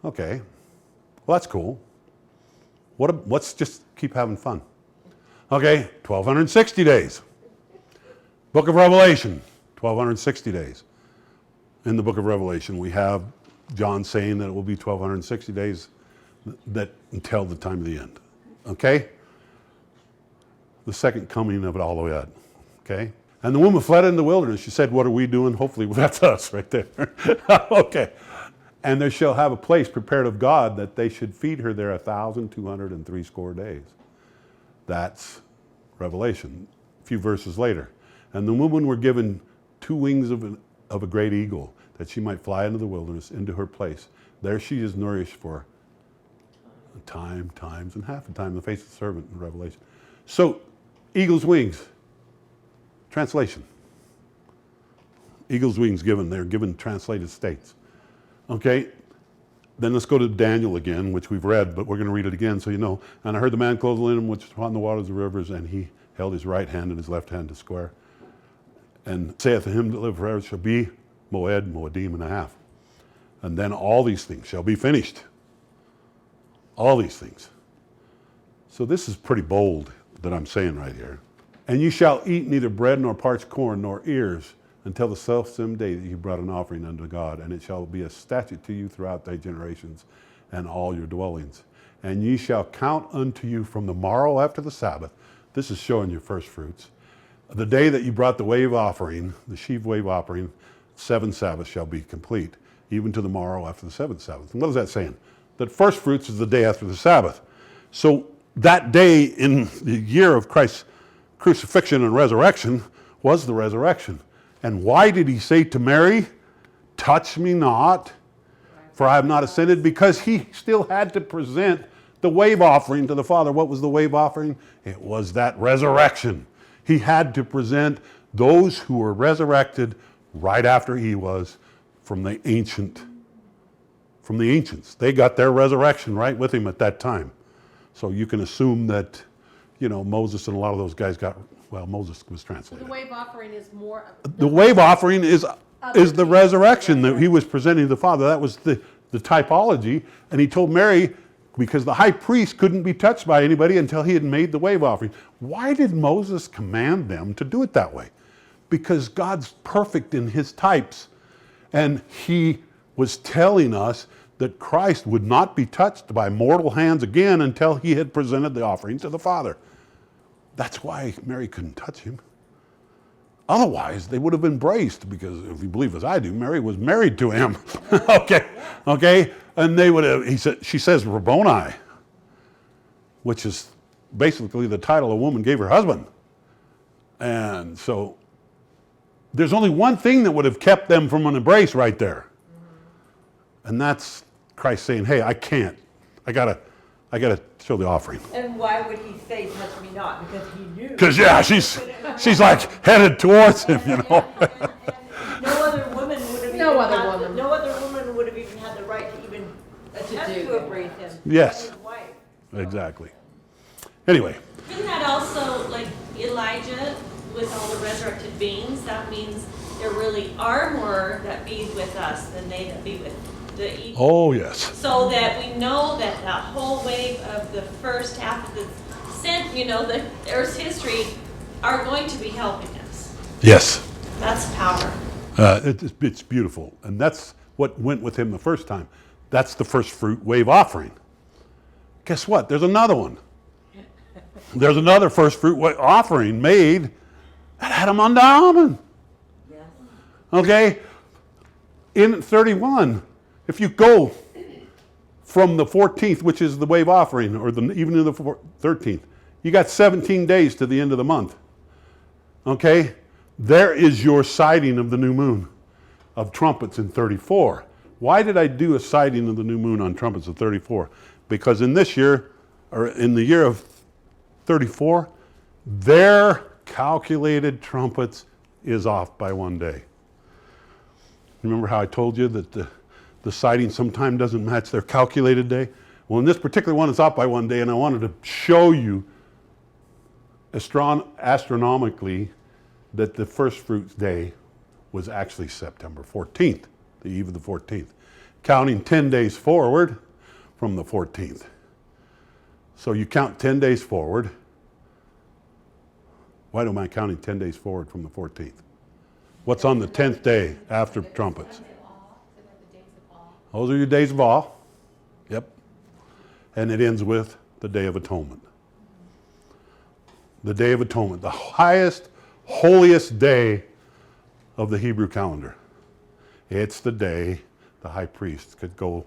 Okay, well that's cool. Let's just keep having fun. Okay, 1,260 days. Book of Revelation, 1,260 days. In the book of Revelation, we have John saying that it will be 1,260 days that until the time of the end. Okay? The second coming of it all the way out. Okay? And the woman fled in the wilderness. She said, what are we doing? Hopefully that's us right there. Okay. And there shall have a place prepared of God that they should feed her there 1,260 days. That's Revelation, a few verses later. And the women were given 2 wings of a great eagle, that she might fly into the wilderness, into her place. There she is nourished for a time, times, and half a time, the face of the servant in Revelation. So, eagle's wings, translation. Eagle's wings given, they're given translated states. Okay, then let's go to Daniel again, which we've read, but we're going to read it again so you know. And I heard the man clothed in linen, which was upon the waters of the rivers, and he held his right hand and his left hand to square. And saith to him that live forever shall be moedim and a half. And then all these things shall be finished. All these things. So this is pretty bold that I'm saying right here. And you shall eat neither bread nor parched corn nor ears until the selfsame day that you brought an offering unto God, and it shall be a statute to you throughout thy generations and all your dwellings. And ye shall count unto you from the morrow after the Sabbath. This is showing your first fruits. The day that you brought the wave offering, the sheaf wave offering, 7 Sabbaths shall be complete, even to the morrow after the 7th Sabbath. And what is that saying? That first fruits is the day after the Sabbath. So that day in the year of Christ's crucifixion and resurrection was the resurrection. And why did he say to Mary, touch me not, for I have not ascended? Because he still had to present the wave offering to the Father. What was the wave offering? It was that resurrection. He had to present those who were resurrected right after he was from the ancients. They got their resurrection right with him at that time. So you can assume that, you know, Moses and a lot of those guys got, well, Moses was translated. The wave offering is more. The wave offering is the resurrection that he was presenting to the Father. That was the typology. And he told Mary, because the high priest couldn't be touched by anybody until he had made the wave offering. Why did Moses command them to do it that way? Because God's perfect in his types. And he was telling us that Christ would not be touched by mortal hands again until he had presented the offering to the Father. That's why Mary couldn't touch him. Otherwise, they would have embraced, because if you believe as I do, Mary was married to him. Okay? And they would have, she says Rabboni, which is basically the title a woman gave her husband. And so there's only one thing that would have kept them from an embrace right there. And that's Christ saying, hey, I can't I gotta show the offering. And why would he say touch me not? Because he knew. Because yeah, she's like headed towards him, you know. No other woman would have No even other had, woman. no other woman would have even had the right to even attempt do to that. embrace him. Yes. His wife. Exactly. Anyway, Isn't that also like Elijah with all the resurrected beings? That means there really are more that be with us than they that be with the evil. oh yes, So that we know that that whole wave of the first half of the the Earth's history are going to be helping us. yes. That's power. It's beautiful, and that's what went with him the first time. That's the first fruit wave offering. Guess what? There's another one. There's another first fruit offering made at Adam on the almond. Okay? In 31, if you go from the 14th, which is the wave offering, or even in the 13th, you got 17 days to the end of the month. Okay? There is your sighting of the new moon of trumpets in 34. Why did I do a sighting of the new moon on trumpets of 34? Because in this year, or in the year of 34, their calculated trumpets is off by 1 day. Remember how I told you that the sighting sometime doesn't match their calculated day? Well, in this particular one, it's off by 1 day, and I wanted to show you astronomically that the first fruits day was actually September 14th, the eve of the 14th, counting 10 days forward from the 14th. So you count 10 days forward. Why am I counting 10 days forward from the 14th? What's on the 10th day after trumpets? Those are your days of awe. Yep. And it ends with the Day of Atonement. The Day of Atonement, the highest, holiest day of the Hebrew calendar. It's the day the high priest could go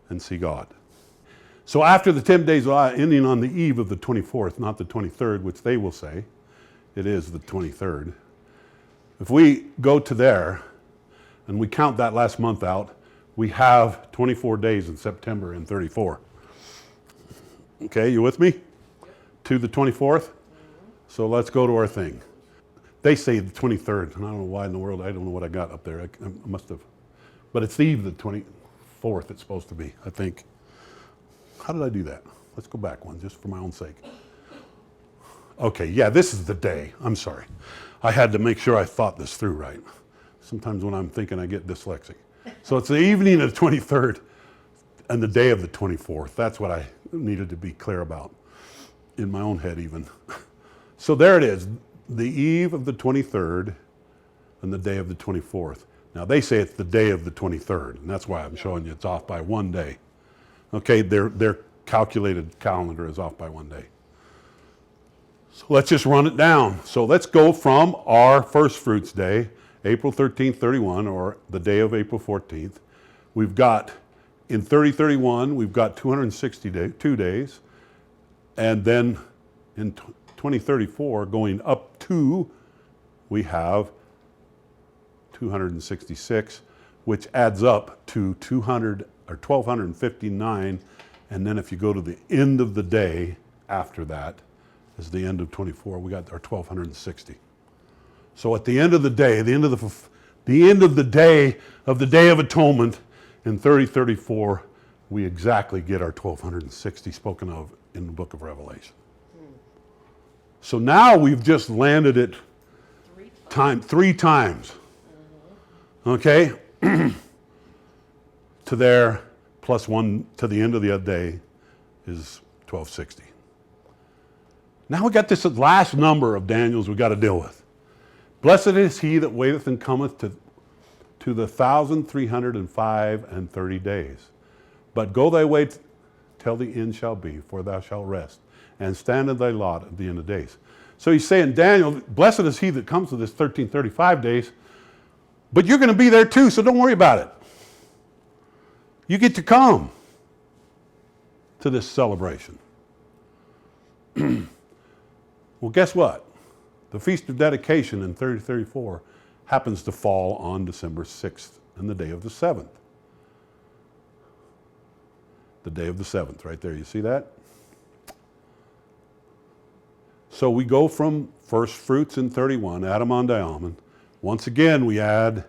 and see God. So after the 10 days ending on the eve of the 24th, not the 23rd, which they will say, it is the 23rd. If we go to there and we count that last month out, we have 24 days in September in 34. Okay, you with me? To the 24th? So let's go to our thing. They say the 23rd, and I don't know why in the world, I don't know what I got up there. I must have. But it's the eve of the 24th it's supposed to be, I think. How did I do that? Let's go back one, just for my own sake. Okay, yeah, this is the day. I'm sorry. I had to make sure I thought this through right. Sometimes when I'm thinking, I get dyslexic. So it's the evening of the 23rd and the day of the 24th. That's what I needed to be clear about in my own head even. So there it is, the eve of the 23rd and the day of the 24th. Now they say it's the day of the 23rd, and that's why I'm showing you it's off by 1 day. Okay, their calculated calendar is off by 1 day. So let's just run it down. So let's go from our first fruits day, April 13th, 31, or the day of April 14th. We've got, in 3031, we've got 262 days. And then in 2034, going up to, we have 266, which adds up to 1,259. And then if you go to the end of the day after that, is the end of 24, we got our 1,260. So at the end of the day, the end of the day of the Day of Atonement in 3034, we exactly get our 1,260 spoken of in the book of Revelation. So now we've just landed it three times. Okay? To there, plus one to the end of the day is 1,260. Now we got this last number of Daniel's we got to deal with. Blessed is he that waiteth and cometh to the 1,305 and 30 days. But go thy way till the end shall be, for thou shalt rest, and stand in thy lot at the end of days. So he's saying, Daniel, blessed is he that comes to this 1,335 days, but you're going to be there too, so don't worry about it. You get to come to this celebration. Well, guess what? The Feast of Dedication in 3034 happens to fall on December 6th and the day of the 7th. the day of the 7th, right there. You see that? So we go from first fruits in 31, Adam on almond. Once again, we add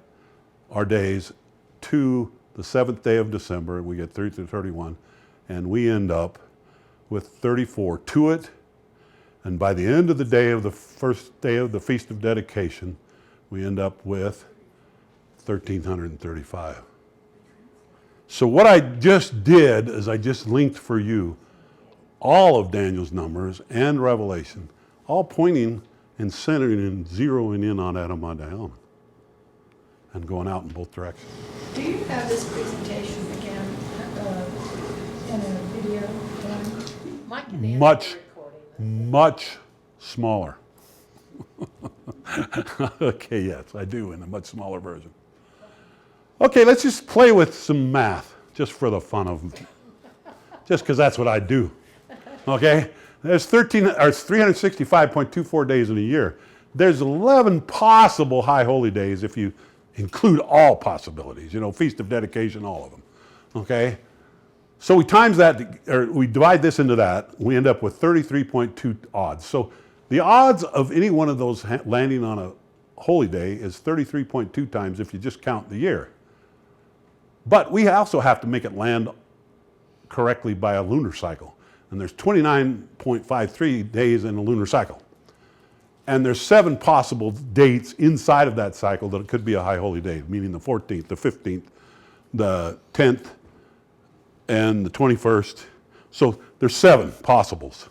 our days to the 7th day of December. We get 3 through 31, and we end up with 34 to it. And by the end of the day of the first day of the Feast of Dedication, we end up with 1,335. So what I just did is I just linked for you all of Daniel's numbers and Revelation, all pointing and centering and zeroing in on Adam on almond and going out in both directions. Do you have this presentation again in a video form? Mike and Ann Much, are recording. much smaller. Okay, yes, I do in a much smaller version. Okay, let's just play with some math, just for the fun of it. Just because that's what I do. Okay? There's 365.24 days in a year. There's 11 possible high holy days if you include all possibilities, you know, Feast of Dedication, all of them. Okay? So we times that, or we divide this into that, we end up with 33.2 odds. So the odds of any one of those landing on a holy day is 33.2 times if you just count the year. But we also have to make it land correctly by a lunar cycle. And there's 29.53 days in a lunar cycle. And there's 7 possible dates inside of that cycle that it could be a high holy day, meaning the 14th, the 15th, the 10th, and the 21st. So there's 7 possibles.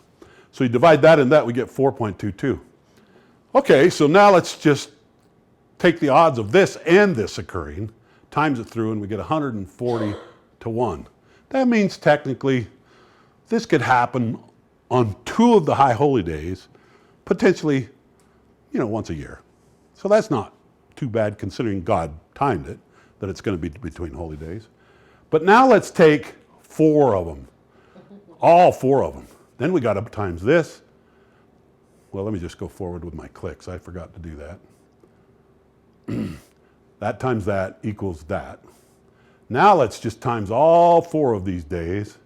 So you divide that and that, we get 4.22. Okay, so now let's just take the odds of this and this occurring, times it through, and we get 140 to 1. That means technically this could happen on 2 of the high holy days, potentially, you know, once a year. So that's not too bad considering God timed it, that it's going to be between holy days. But now let's take 4 of them, all 4 of them. Then we got to times this. Well, let me just go forward with my clicks. I forgot to do that. That times that equals that. Now let's just times all 4 of these days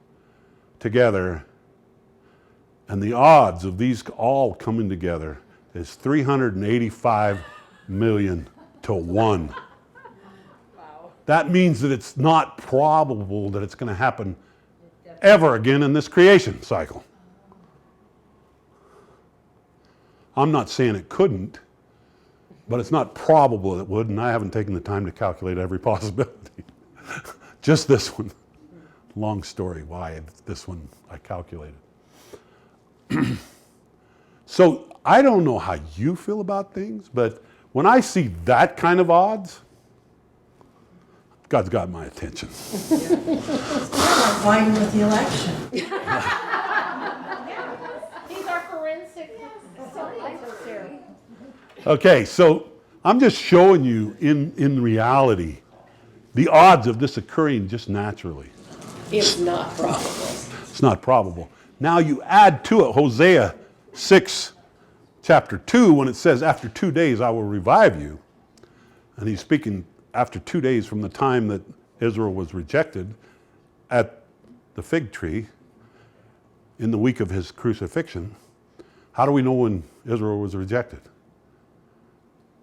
together, and the odds of these all coming together is 385 million to 1. Wow. That means that it's not probable that it's going to happen ever again in this creation cycle. I'm not saying it couldn't, but it's not probable it would, and I haven't taken the time to calculate every possibility. Just this one. Long story why this one I calculated. So I don't know how you feel about things, but when I see that kind of odds, God's got my attention. It's kind of like fighting with the election. He's our forensic scientist here. Okay, so I'm just showing you in reality the odds of this occurring just naturally. It's not probable. It's not probable. Now you add to it Hosea 6, chapter 2, when it says, after 2 days I will revive you. And he's speaking after 2 days from the time that Israel was rejected at the fig tree in the week of his crucifixion. How do we know when Israel was rejected?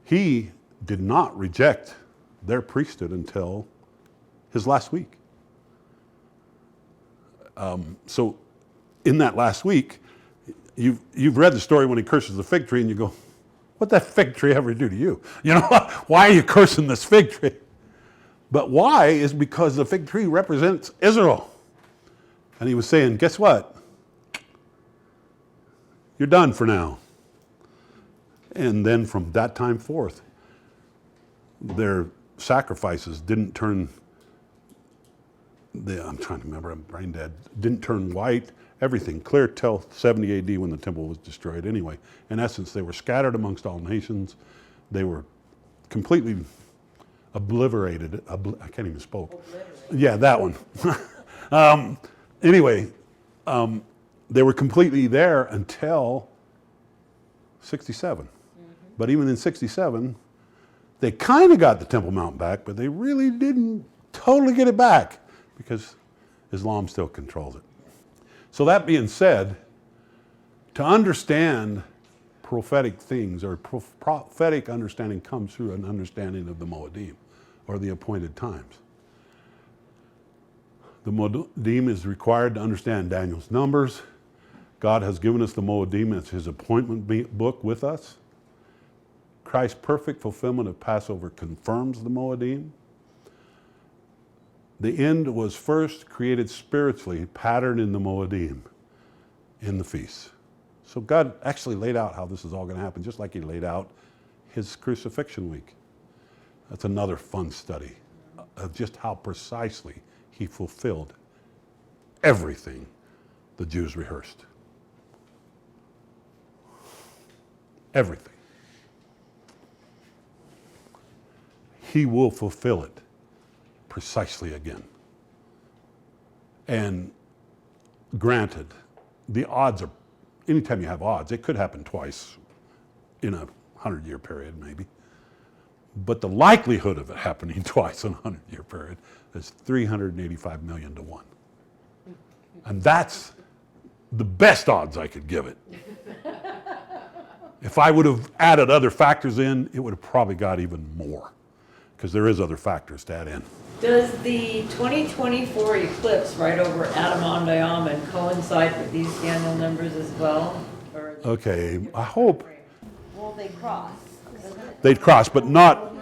He did not reject their priesthood until his last week. So in that last week, you've read the story when he curses the fig tree and you go, what'd that fig tree ever do to you? You know, why are you cursing this fig tree? But why is because the fig tree represents Israel. And he was saying, guess what? You're done for now. And then from that time forth, their sacrifices didn't turn, I'm trying to remember, I'm brain dead, didn't turn white, everything clear till 70 AD when the temple was destroyed. Anyway, in essence, they were scattered amongst all nations. They were completely obliterated. I can't even spoke. Yeah, that one. Anyway, they were completely there until 67. But even in 67, they kind of got the Temple Mount back, but they really didn't totally get it back because Islam still controls it. So that being said, to understand prophetic things, or prophetic understanding comes through an understanding of the Moedim, or the appointed times. The Moedim is required to understand Daniel's numbers. God has given us the Moedim as his appointment book with us. Christ's perfect fulfillment of Passover confirms the Moedim. The end was first created spiritually, patterned in the Moedim, in the feasts. So God actually laid out how this is all going to happen, just like he laid out his crucifixion week. That's another fun study of just how precisely he fulfilled everything the Jews rehearsed. Everything. He will fulfill it precisely again. And granted, the odds are, anytime you have odds, it could happen twice in a 100-year period maybe. But the likelihood of it happening twice in a 100-year period is 385 million to 1. And that's the best odds I could give it. If I would have added other factors in, it would have probably got even more, because there is other factors to add in. Does the 2024 eclipse right over Adam coincide with these Daniel numbers as well? Or Okay, I hope will they cross? they'd cross, but not,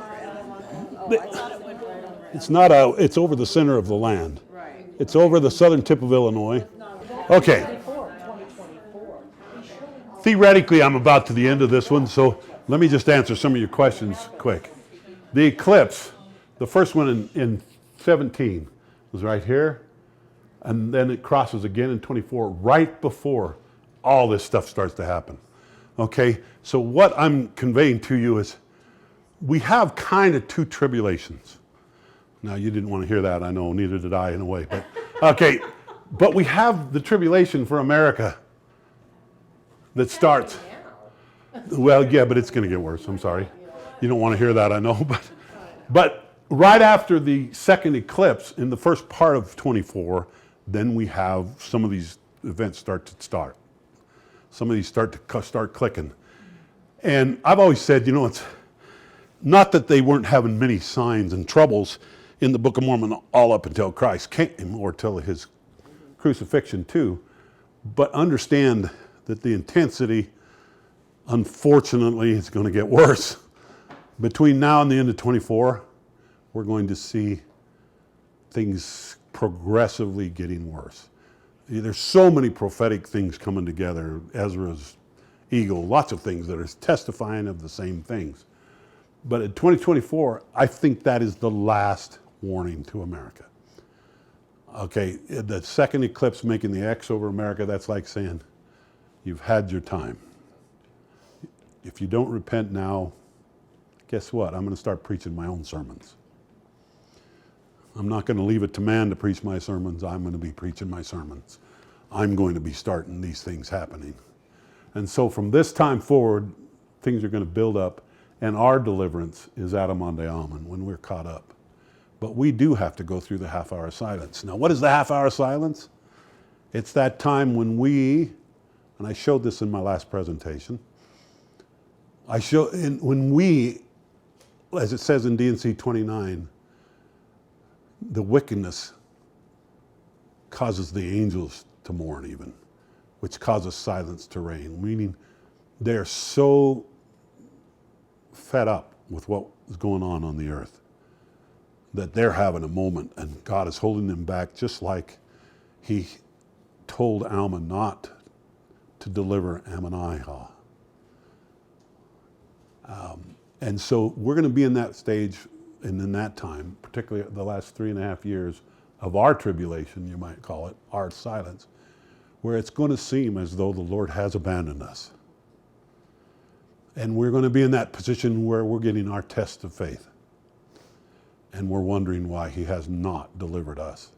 Oh, I thought it went right over. it's over the center of the land. Right. It's over the southern tip of Illinois. Okay. Theoretically, I'm about to the end of this one, so let me just answer some of your questions quick. The eclipse, the first one in 17 was right here, and then it crosses again in 24, right before all this stuff starts to happen. Okay, so what I'm conveying to you is we have kind of two tribulations. Now, you didn't want to hear that, I know, neither did I in a way, but okay, but we have the tribulation for America that starts. Well, yeah, but it's going to get worse. I'm sorry. You don't want to hear that, I know. But right after the second eclipse, in the first part of 24, then we have some of these events start. Some of these start clicking. And I've always said, it's not that they weren't having many signs and troubles in the Book of Mormon all up until Christ came, or till his crucifixion too, but understand that the intensity, unfortunately, is going to get worse. Between now and the end of 24, we're going to see things progressively getting worse. There's so many prophetic things coming together. Ezra's eagle, lots of things that are testifying of the same things. But in 2024, I think that is the last warning to America. Okay, the second eclipse making the X over America, that's like saying, you've had your time. If you don't repent now, guess what? I'm going to start preaching my own sermons. I'm not going to leave it to man to preach my sermons. I'm going to be preaching my sermons. I'm going to be starting these things happening. And so from this time forward, things are going to build up, and our deliverance is Adamonde Amen, when we're caught up. But we do have to go through the half-hour silence. Now, what is the half-hour silence? It's that time when we, and I showed this in my last presentation, when we, as it says in D&C 29, the wickedness causes the angels to mourn even, which causes silence to reign, meaning they're so fed up with what is going on the earth that they're having a moment, and God is holding them back, just like he told Alma not to deliver Ammonihah. And so we're going to be in that stage, and in that time, particularly the last 3.5 years of our tribulation, you might call it, our silence, where it's going to seem as though the Lord has abandoned us. And we're going to be in that position where we're getting our test of faith. And we're wondering why he has not delivered us.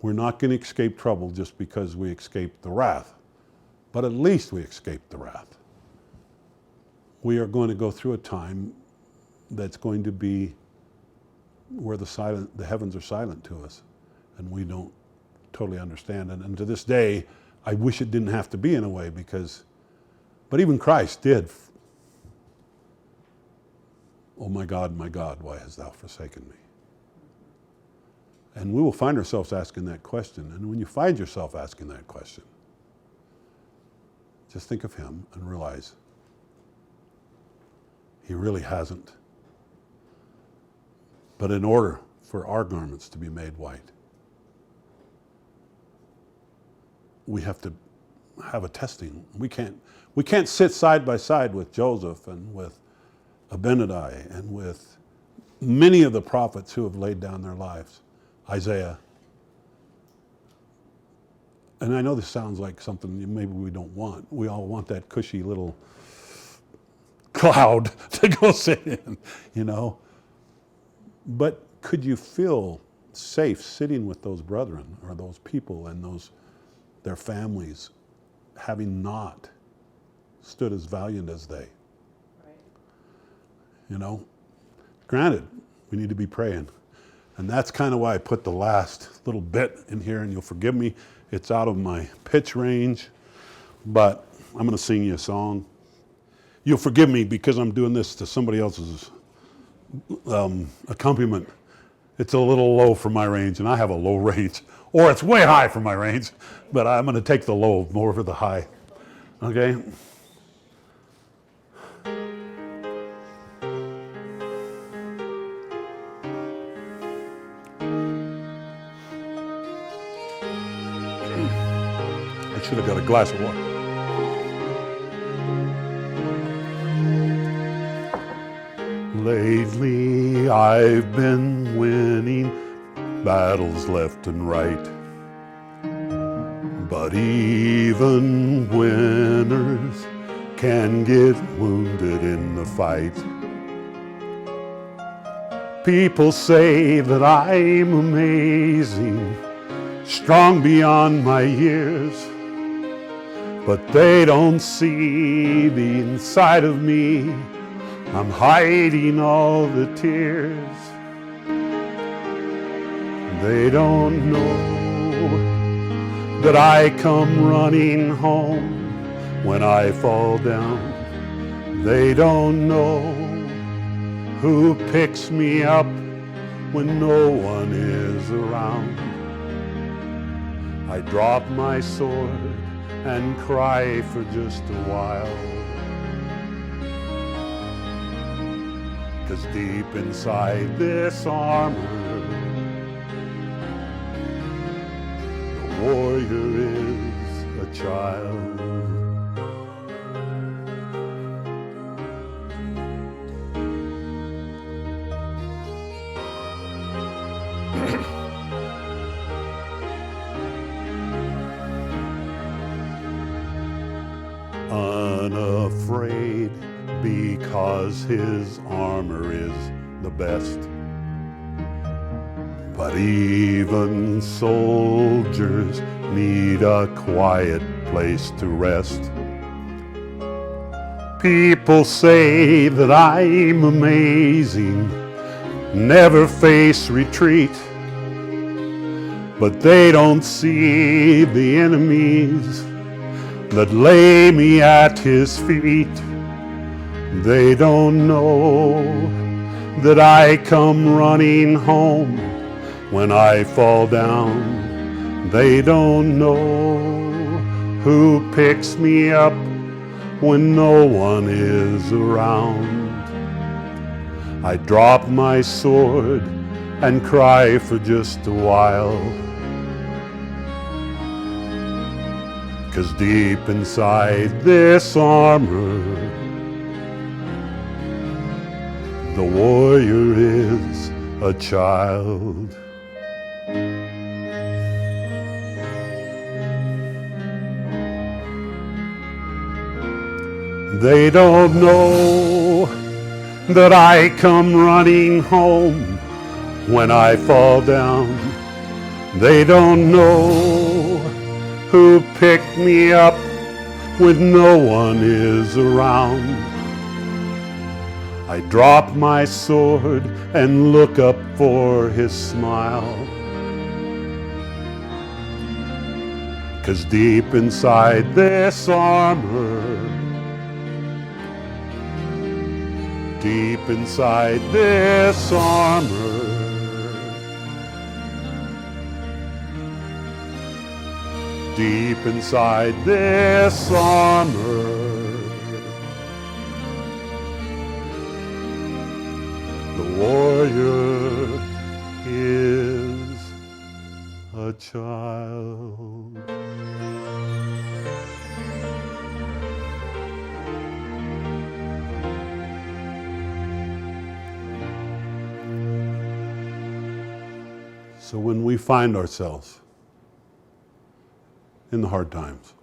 We're not going to escape trouble just because we escaped the wrath, but at least we escaped the wrath. We are going to go through a time that's going to be where the heavens are silent to us, and we don't totally understand it. And to this day, I wish it didn't have to be in a way but even Christ did. Oh my God, why hast thou forsaken me? And we will find ourselves asking that question. And when you find yourself asking that question, just think of him and realize he really hasn't. But in order for our garments to be made white, we have to have a testing. We can't sit side by side with Joseph and with Abinadi and with many of the prophets who have laid down their lives. Isaiah. And I know this sounds like something maybe we don't want. We all want that cushy little cloud to go sit in, you know. But could you feel safe sitting with those brethren or those people and their families, having not stood as valiant as they? Right. You know, granted, we need to be praying. And that's kind of why I put the last little bit in here, and you'll forgive me. It's out of my pitch range, but I'm going to sing you a song. You'll forgive me because I'm doing this to somebody else's accompaniment. It's a little low for my range, and I have a low range. Or it's way high for my range, but I'm going to take the low more over the high. Okay? I should have got a glass of water. Lately I've been winning battles left and right, but even winners can get wounded in the fight. People say that I'm amazing, strong beyond my years, but they don't see the inside of me. I'm hiding all the tears. They don't know that I come running home when I fall down. They don't know who picks me up when no one is around. I drop my sword and cry for just a while, 'cause deep inside this armor, the warrior is a child. Unafraid because his armor is the best. But even soldiers need a quiet place to rest. People say that I'm amazing, never face retreat, but they don't see the enemies that lay me at his feet. They don't know that I come running home when I fall down. They don't know who picks me up when no one is around. I drop my sword and cry for just a while, 'cause deep inside this armor, the warrior is a child. They don't know that I come running home when I fall down. They don't know who picked me up when no one is around. I drop my sword and look up for his smile, 'Cause deep inside this armor, deep inside this armor, deep inside this armor, the warrior is a child. So when we find ourselves in the hard times,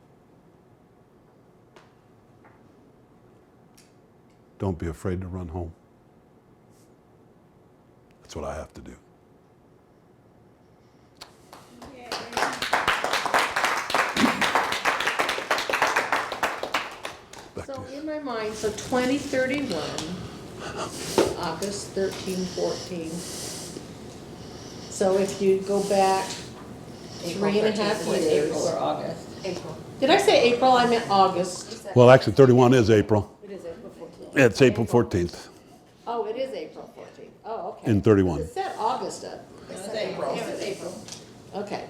don't be afraid to run home. That's what I have to do. So in my mind, so 2031, August 13, 14. So if you go back 3.5 years. April or August. April. Did I say April? I meant August. Well, actually, 31 is April. It is April 14th. It's April 14th Oh, it is April 14th. Oh, okay. in 31. It said August. It's April. It's April. Okay.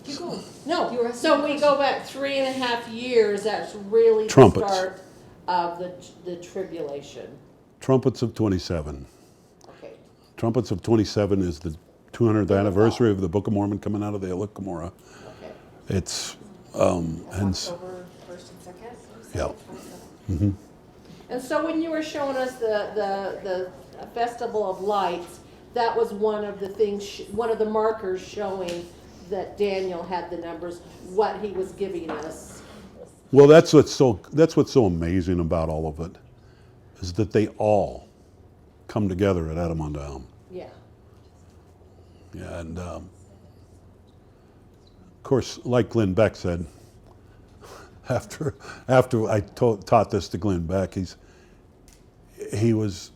Keep going. No, You were asking so a we go back 3.5 years, that's really the Trumpets. start of the tribulation. Trumpets of 27. Okay. Trumpets of 27 is the 200th anniversary of the Book of Mormon coming out of the Hill of Gomorrah. Okay. It's, and, October 1st and 2nd? yeah. Mm-hmm. And so when you were showing us the Festival of Lights, that was one of the things, one of the markers showing that Daniel had the numbers, what he was giving us. Well, that's what's so amazing about all of it, is that they all come together at Adamandam. Yeah. Yeah, and of course, like Glenn Beck said, after I taught this to Glenn Beck, he was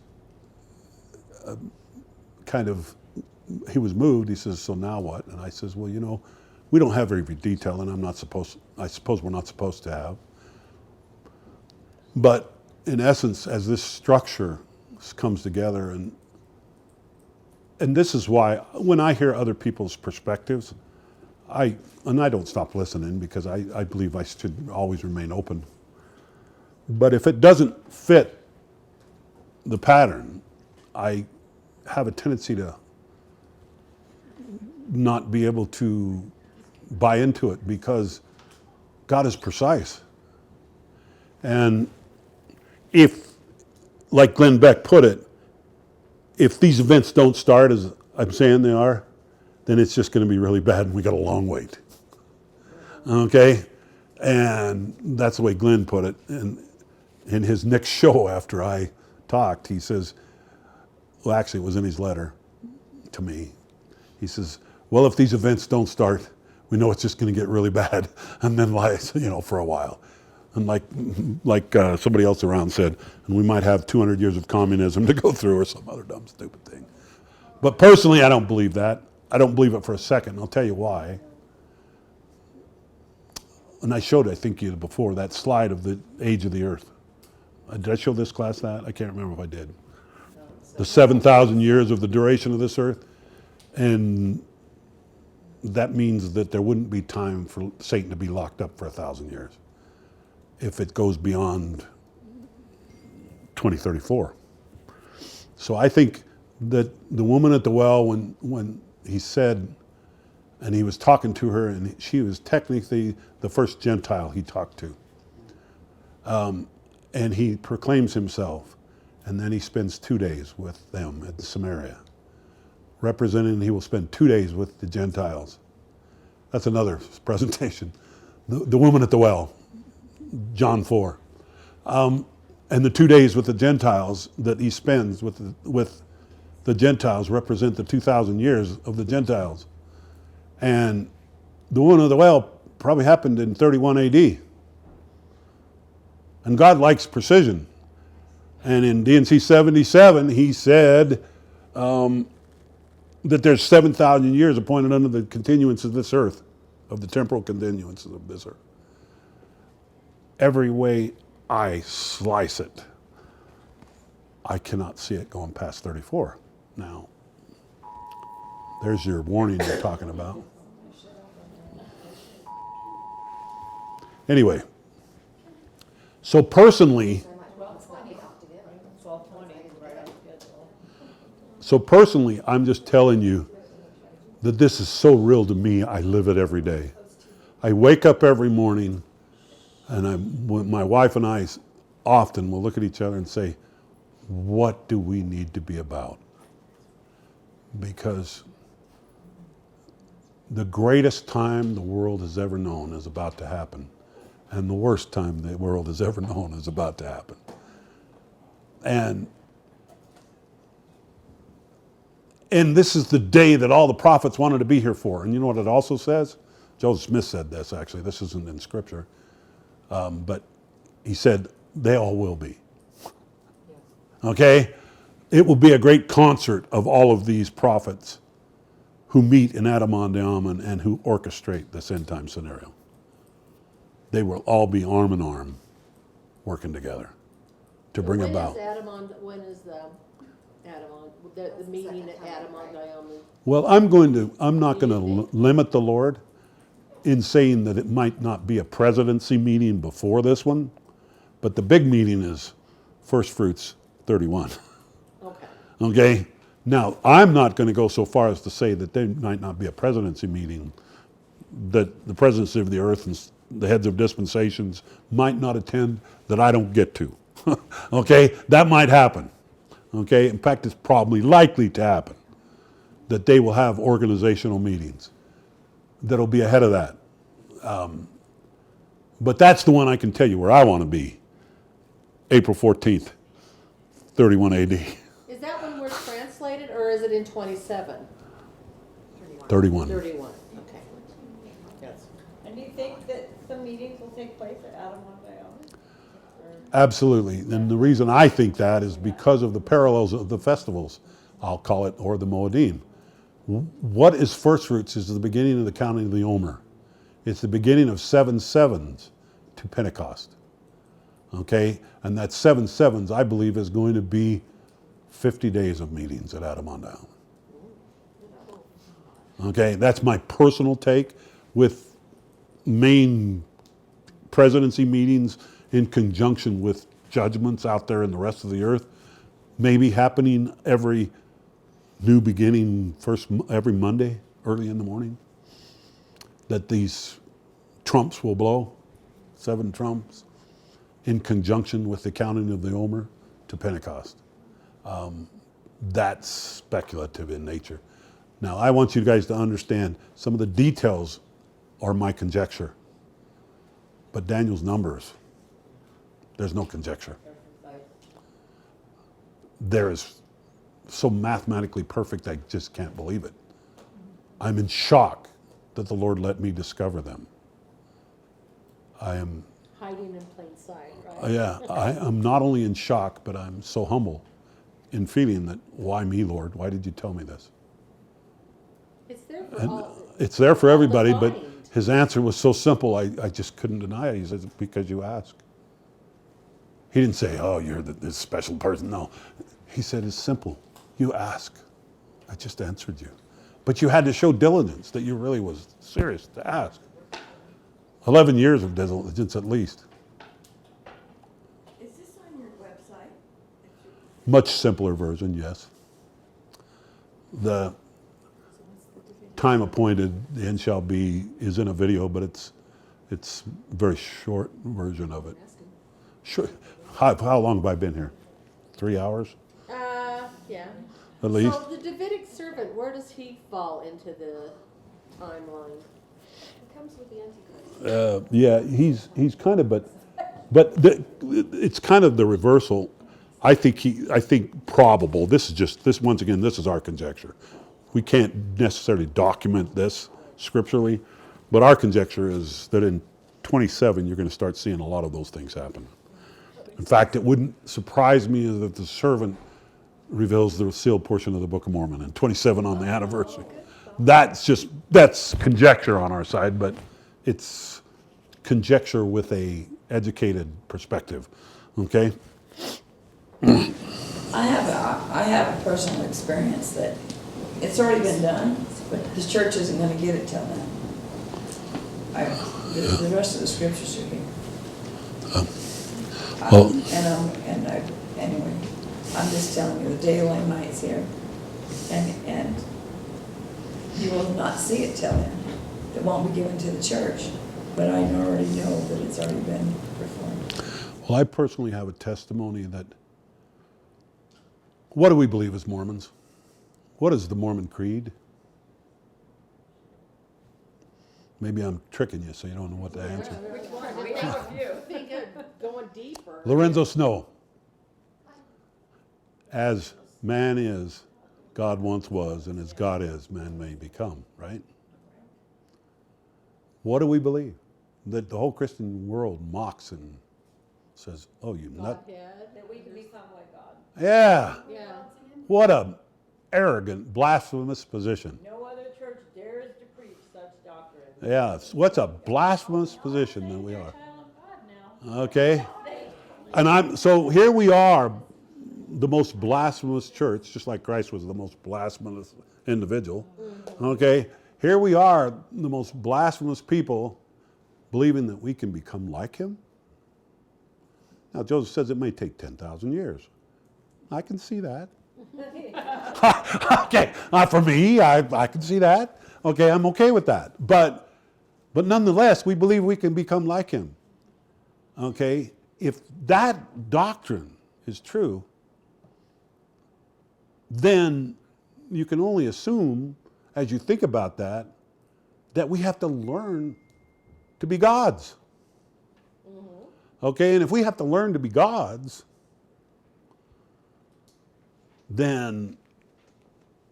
he was moved. He says, "So now what?" And I says, "Well, you know, we don't have every detail, and I suppose we're not supposed to have. But in essence, as this structure comes together, and this is why when I hear other people's perspectives, I don't stop listening, because I believe I should always remain open. But if it doesn't fit the pattern, I have a tendency to not be able to buy into it, because God is precise. And if, like Glenn Beck put it, if these events don't start as I'm saying they are, then it's just going to be really bad and we got a long wait. Okay? And that's the way Glenn put it. And in his next show after I talked, he says, well, actually it was in his letter to me. He says, well, if these events don't start, we know it's just going to get really bad, and then for a while. And like somebody else around said, and we might have 200 years of communism to go through, or some other dumb, stupid thing. But personally, I don't believe that. I don't believe it for a second. I'll tell you why. And I showed, I think, you before, that slide of the age of the earth. Did I show this class that? I can't remember if I did. The 7,000 years of the duration of this earth. And that means that there wouldn't be time for Satan to be locked up for 1,000 years if it goes beyond 2034. So I think that the woman at the well, when he said, and he was talking to her, and she was technically the first Gentile he talked to. And he proclaims himself, and then he spends 2 days with them at Samaria, representing he will spend 2 days with the Gentiles. That's another presentation. The woman at the well, John 4. And the 2 days with the Gentiles that he spends with the Gentiles represent the 2,000 years of the Gentiles. And the woman at the well probably happened in 31 AD. And God likes precision. And in D&C 77, he said that there's 7,000 years appointed unto the continuance of this earth, of the temporal continuances of this earth. Every way I slice it, I cannot see it going past 34. Now, there's your warning you're talking about. Anyway, so personally, I'm just telling you that this is so real to me, I live it every day. I wake up every morning, and my wife and I often will look at each other and say, what do we need to be about? Because the greatest time the world has ever known is about to happen, and the worst time the world has ever known is about to happen. And this is the day that all the prophets wanted to be here for. And you know what it also says? Joseph Smith said this, actually. This isn't in Scripture. But he said, they all will be. Okay? It will be a great concert of all of these prophets who meet in Adam-on-Daman and who orchestrate this end-time scenario. They will all be arm in arm working together to bring about. When is the meeting at Adam-on-Daman? Well, I'm not going to limit the Lord in saying that it might not be a presidency meeting before this one, but the big meeting is First Fruits 31. Okay. Okay? Now, I'm not going to go so far as to say that there might not be a presidency meeting, that the presidency of the earth and the heads of dispensations might not attend, that I don't get to. Okay? That might happen. Okay? In fact, it's probably likely to happen that they will have organizational meetings that'll be ahead of that. But that's the one I can tell you where I want to be. April 14th, 31 AD. Is that when we're translated, or is it in 27? 31. 31, okay. Yes. And do you think that some meetings will take place at Adam-on-Daman? Absolutely. And the reason I think that is because of the parallels of the festivals, I'll call it, or the Moedim. What is First Fruits is the beginning of the counting of the Omer. It's the beginning of 7 sevens to Pentecost. Okay? And that 7 sevens, I believe, is going to be 50 days of meetings at Adam-on-Daman. Okay? That's my personal take, with main presidency meetings in conjunction with judgments out there in the rest of the earth, maybe happening every new beginning every Monday, early in the morning, that these trumps will blow, 7 trumps, in conjunction with the counting of the Omer to Pentecost. That's speculative in nature. Now, I want you guys to understand some of the details are my conjecture. But Daniel's numbers, there's no conjecture. There is so mathematically perfect, I just can't believe it. I'm in shock that the Lord let me discover them. I am Hiding in plain sight, right? Yeah, I'm not only in shock, but I'm so humble in feeling that, why me, Lord? Why did you tell me this? It's there for And all. it's there for all everybody, but defined. his answer was so simple, I just couldn't deny it. He said, because you ask. He didn't say, oh, you're this special person. No. He said, it's simple. You ask. I just answered you. But you had to show diligence, that you really was serious to ask. 11 years of diligence at least. Is this on your website? Much simpler version, yes. The time appointed, the end shall be, is in a video, but it's a very short version of it. Sure. How long have I been here? 3 hours? Yeah. At least? So the Davidic servant, where does he fall into the timeline? It comes with the Antichrist. Yeah, he's kind of, but it's kind of the reversal. I think probable. This once again, this is our conjecture. We can't necessarily document this scripturally, but our conjecture is that in 27 you're going to start seeing a lot of those things happen. In fact, it wouldn't surprise me that the servant reveals the sealed portion of the Book of Mormon in 27 on the anniversary. That's conjecture on our side, but it's conjecture with a educated perspective. Okay? I have a personal experience that it's already been done, but the church isn't gonna get it till then. The rest of the scriptures are here. Anyway, I'm just telling you, the day of Lamb night's here, and you will not see it till then. It won't be given to the church, but I already know that it's already been performed. Well, I personally have a testimony that, what do we believe as Mormons? What is the Mormon creed? Maybe I'm tricking you so you don't know what to answer. Which one? We have a few. Think of going deeper. Lorenzo Snow. As man is, God once was, and as God is, man may become, right? What do we believe? That the whole Christian world mocks and says, oh, you nut. That we can become like God. Yeah. Yeah. What a arrogant, blasphemous position. No other church dares to preach such doctrine. Yeah, what's a blasphemous position that we are. Okay? And so here we are, the most blasphemous church, just like Christ was the most blasphemous individual. Okay? Here we are, the most blasphemous people, believing that we can become like him. Now, Joseph says it may take 10,000 years. I can see that. Okay, not for me, I can see that. Okay, I'm okay with that. But nonetheless, we believe we can become like him. Okay, if that doctrine is true, then you can only assume, as you think about that we have to learn to be gods. Okay, and if we have to learn to be gods, then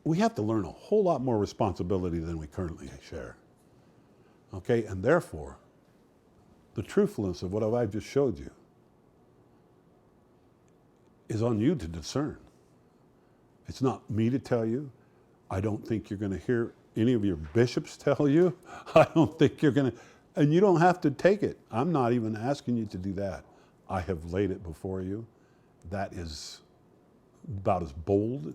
we have to learn a whole lot more responsibility than we currently share. Okay, and therefore, the truthfulness of what I've just showed you is on you to discern. It's not me to tell you. I don't think you're going to hear any of your bishops tell you. I don't think you're going to, and you don't have to take it. I'm not even asking you to do that. I have laid it before you. That is about as bold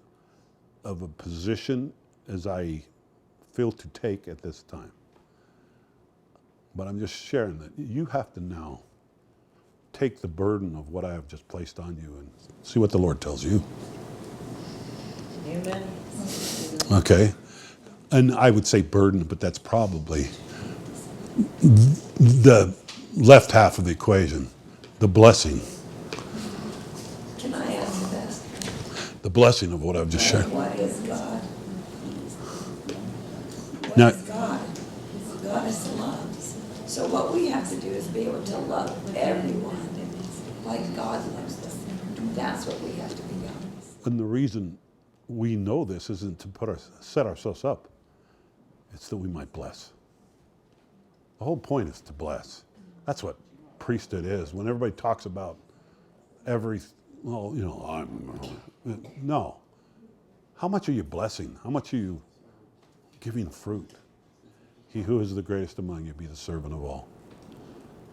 of a position as I feel to take at this time. But I'm just sharing that you have to now take the burden of what I have just placed on you and see what the Lord tells you. Amen. Okay? And I would say burden, but that's probably the left half of the equation, the blessing. Can I answer that? The blessing of what I've just shared. What is God? What Now- is God? God is love. So what we have to do is be able to love everyone like God loves them. That's what we have to become. And the reason we know this isn't to set ourselves up. It's that we might bless. The whole point is to bless. That's what priesthood is. When everybody talks about no. How much are you blessing? How much are you giving fruit? He who is the greatest among you be the servant of all.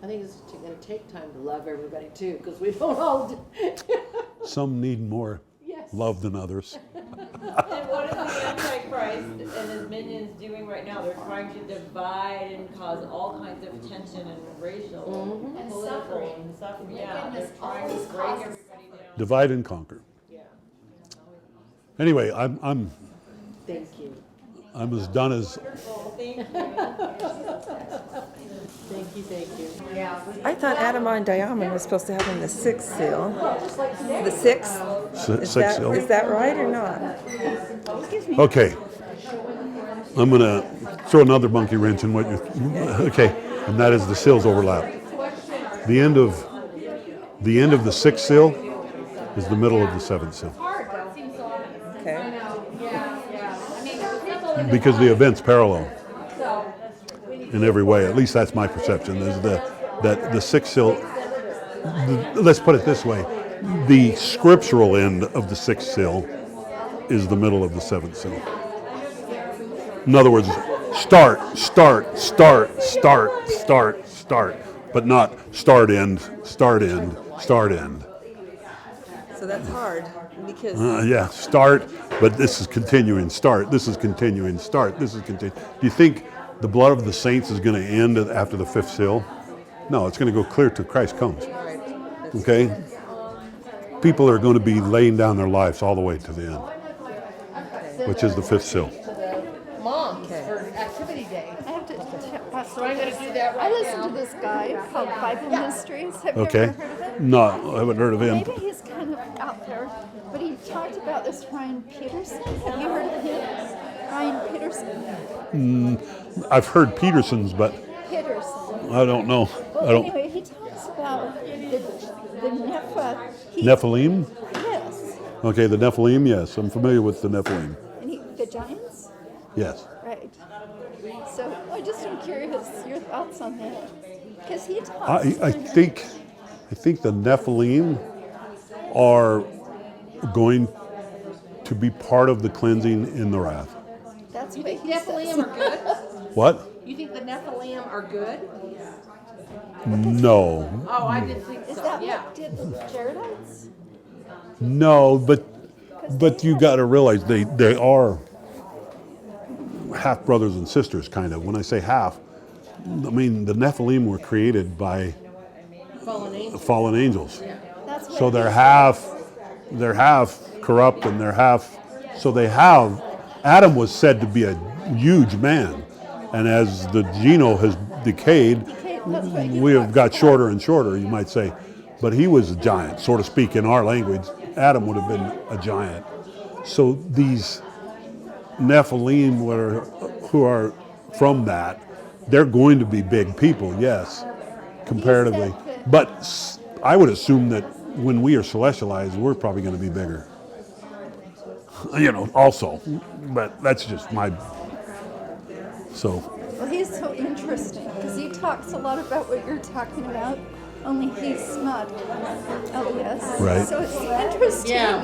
I think it's going to take time to love everybody too, because we don't all do. Some need more Yes. love than others. And what is the Antichrist and his minions doing right now? They're trying to divide and cause all kinds of tension and racial and political suffering. and suffering. My Yeah, goodness, they're trying all to this break causes- everybody down. Divide and conquer. Yeah. Anyway, I'm Thank you. as done as Wonderful, thank you. Thank you, thank you. I thought Adamon Diamond was supposed to have in the sixth seal. The sixth? six seal. Is that right or not? Okay. I'm going to throw another monkey wrench in what you. Okay, and that is the seals overlap. The end of the sixth seal is the middle of the seventh seal. Okay. Because the events parallel in every way. At least that's my perception. Is that the sixth seal. Let's put it this way: the scriptural end of the sixth seal is the middle of the seventh seal. In other words, start, but not start, end, start, end, start, end. So that's hard, because Yeah, start, but this is continuing, start, this is continuing, start, this is continuing. Do you think the blood of the saints is going to end after the fifth seal? No, it's going to go clear till Christ comes. Okay? People are going to be laying down their lives all the way to the end, which is the fifth seal. To the moms for activity day. I have to tell So I'm gonna do that I right listen now. to this guy called Bible Ministries. Have you Okay? ever heard of him? No, I haven't heard of him. Maybe he's kind of out there, but he talked about this Ryan Peterson. Have you heard of him? Ryan Peterson? I've heard Peterson's, but Peterson. I don't know. Well, I don't. anyway, he talks about the Nephilim? Yes. Okay, the Nephilim, yes. I'm familiar with the Nephilim. And the giants? Yes. Right. So I just am curious your thoughts on that. Because he talks. I think the Nephilim are going to be part of the cleansing in the wrath. That's You what think he Nephilim says. are good? What? You think the Nephilim are good? No. Oh, I didn't think Is so, that yeah. what did the Jaredites? No, but you got to realize they are half brothers and sisters, kind of. When I say half, I mean the Nephilim were created by Fallen angels. fallen angels. That's what So he they're half corrupt and they're half. So they have. Adam was said to be a huge man, and as the genome has decayed, that's what he we have talks got about. shorter and shorter, you might say. But he was a giant, so to speak, in our language. Adam would have been a giant. So these Nephilim who are from that, they're going to be big people, yes, comparatively. But I would assume that when we are celestialized, we're probably going to be bigger. Also. But that's just my... So... Well, he's so interesting because he talks a lot about what you're talking about, only he's not LDS. Right. So it's interesting. Yeah.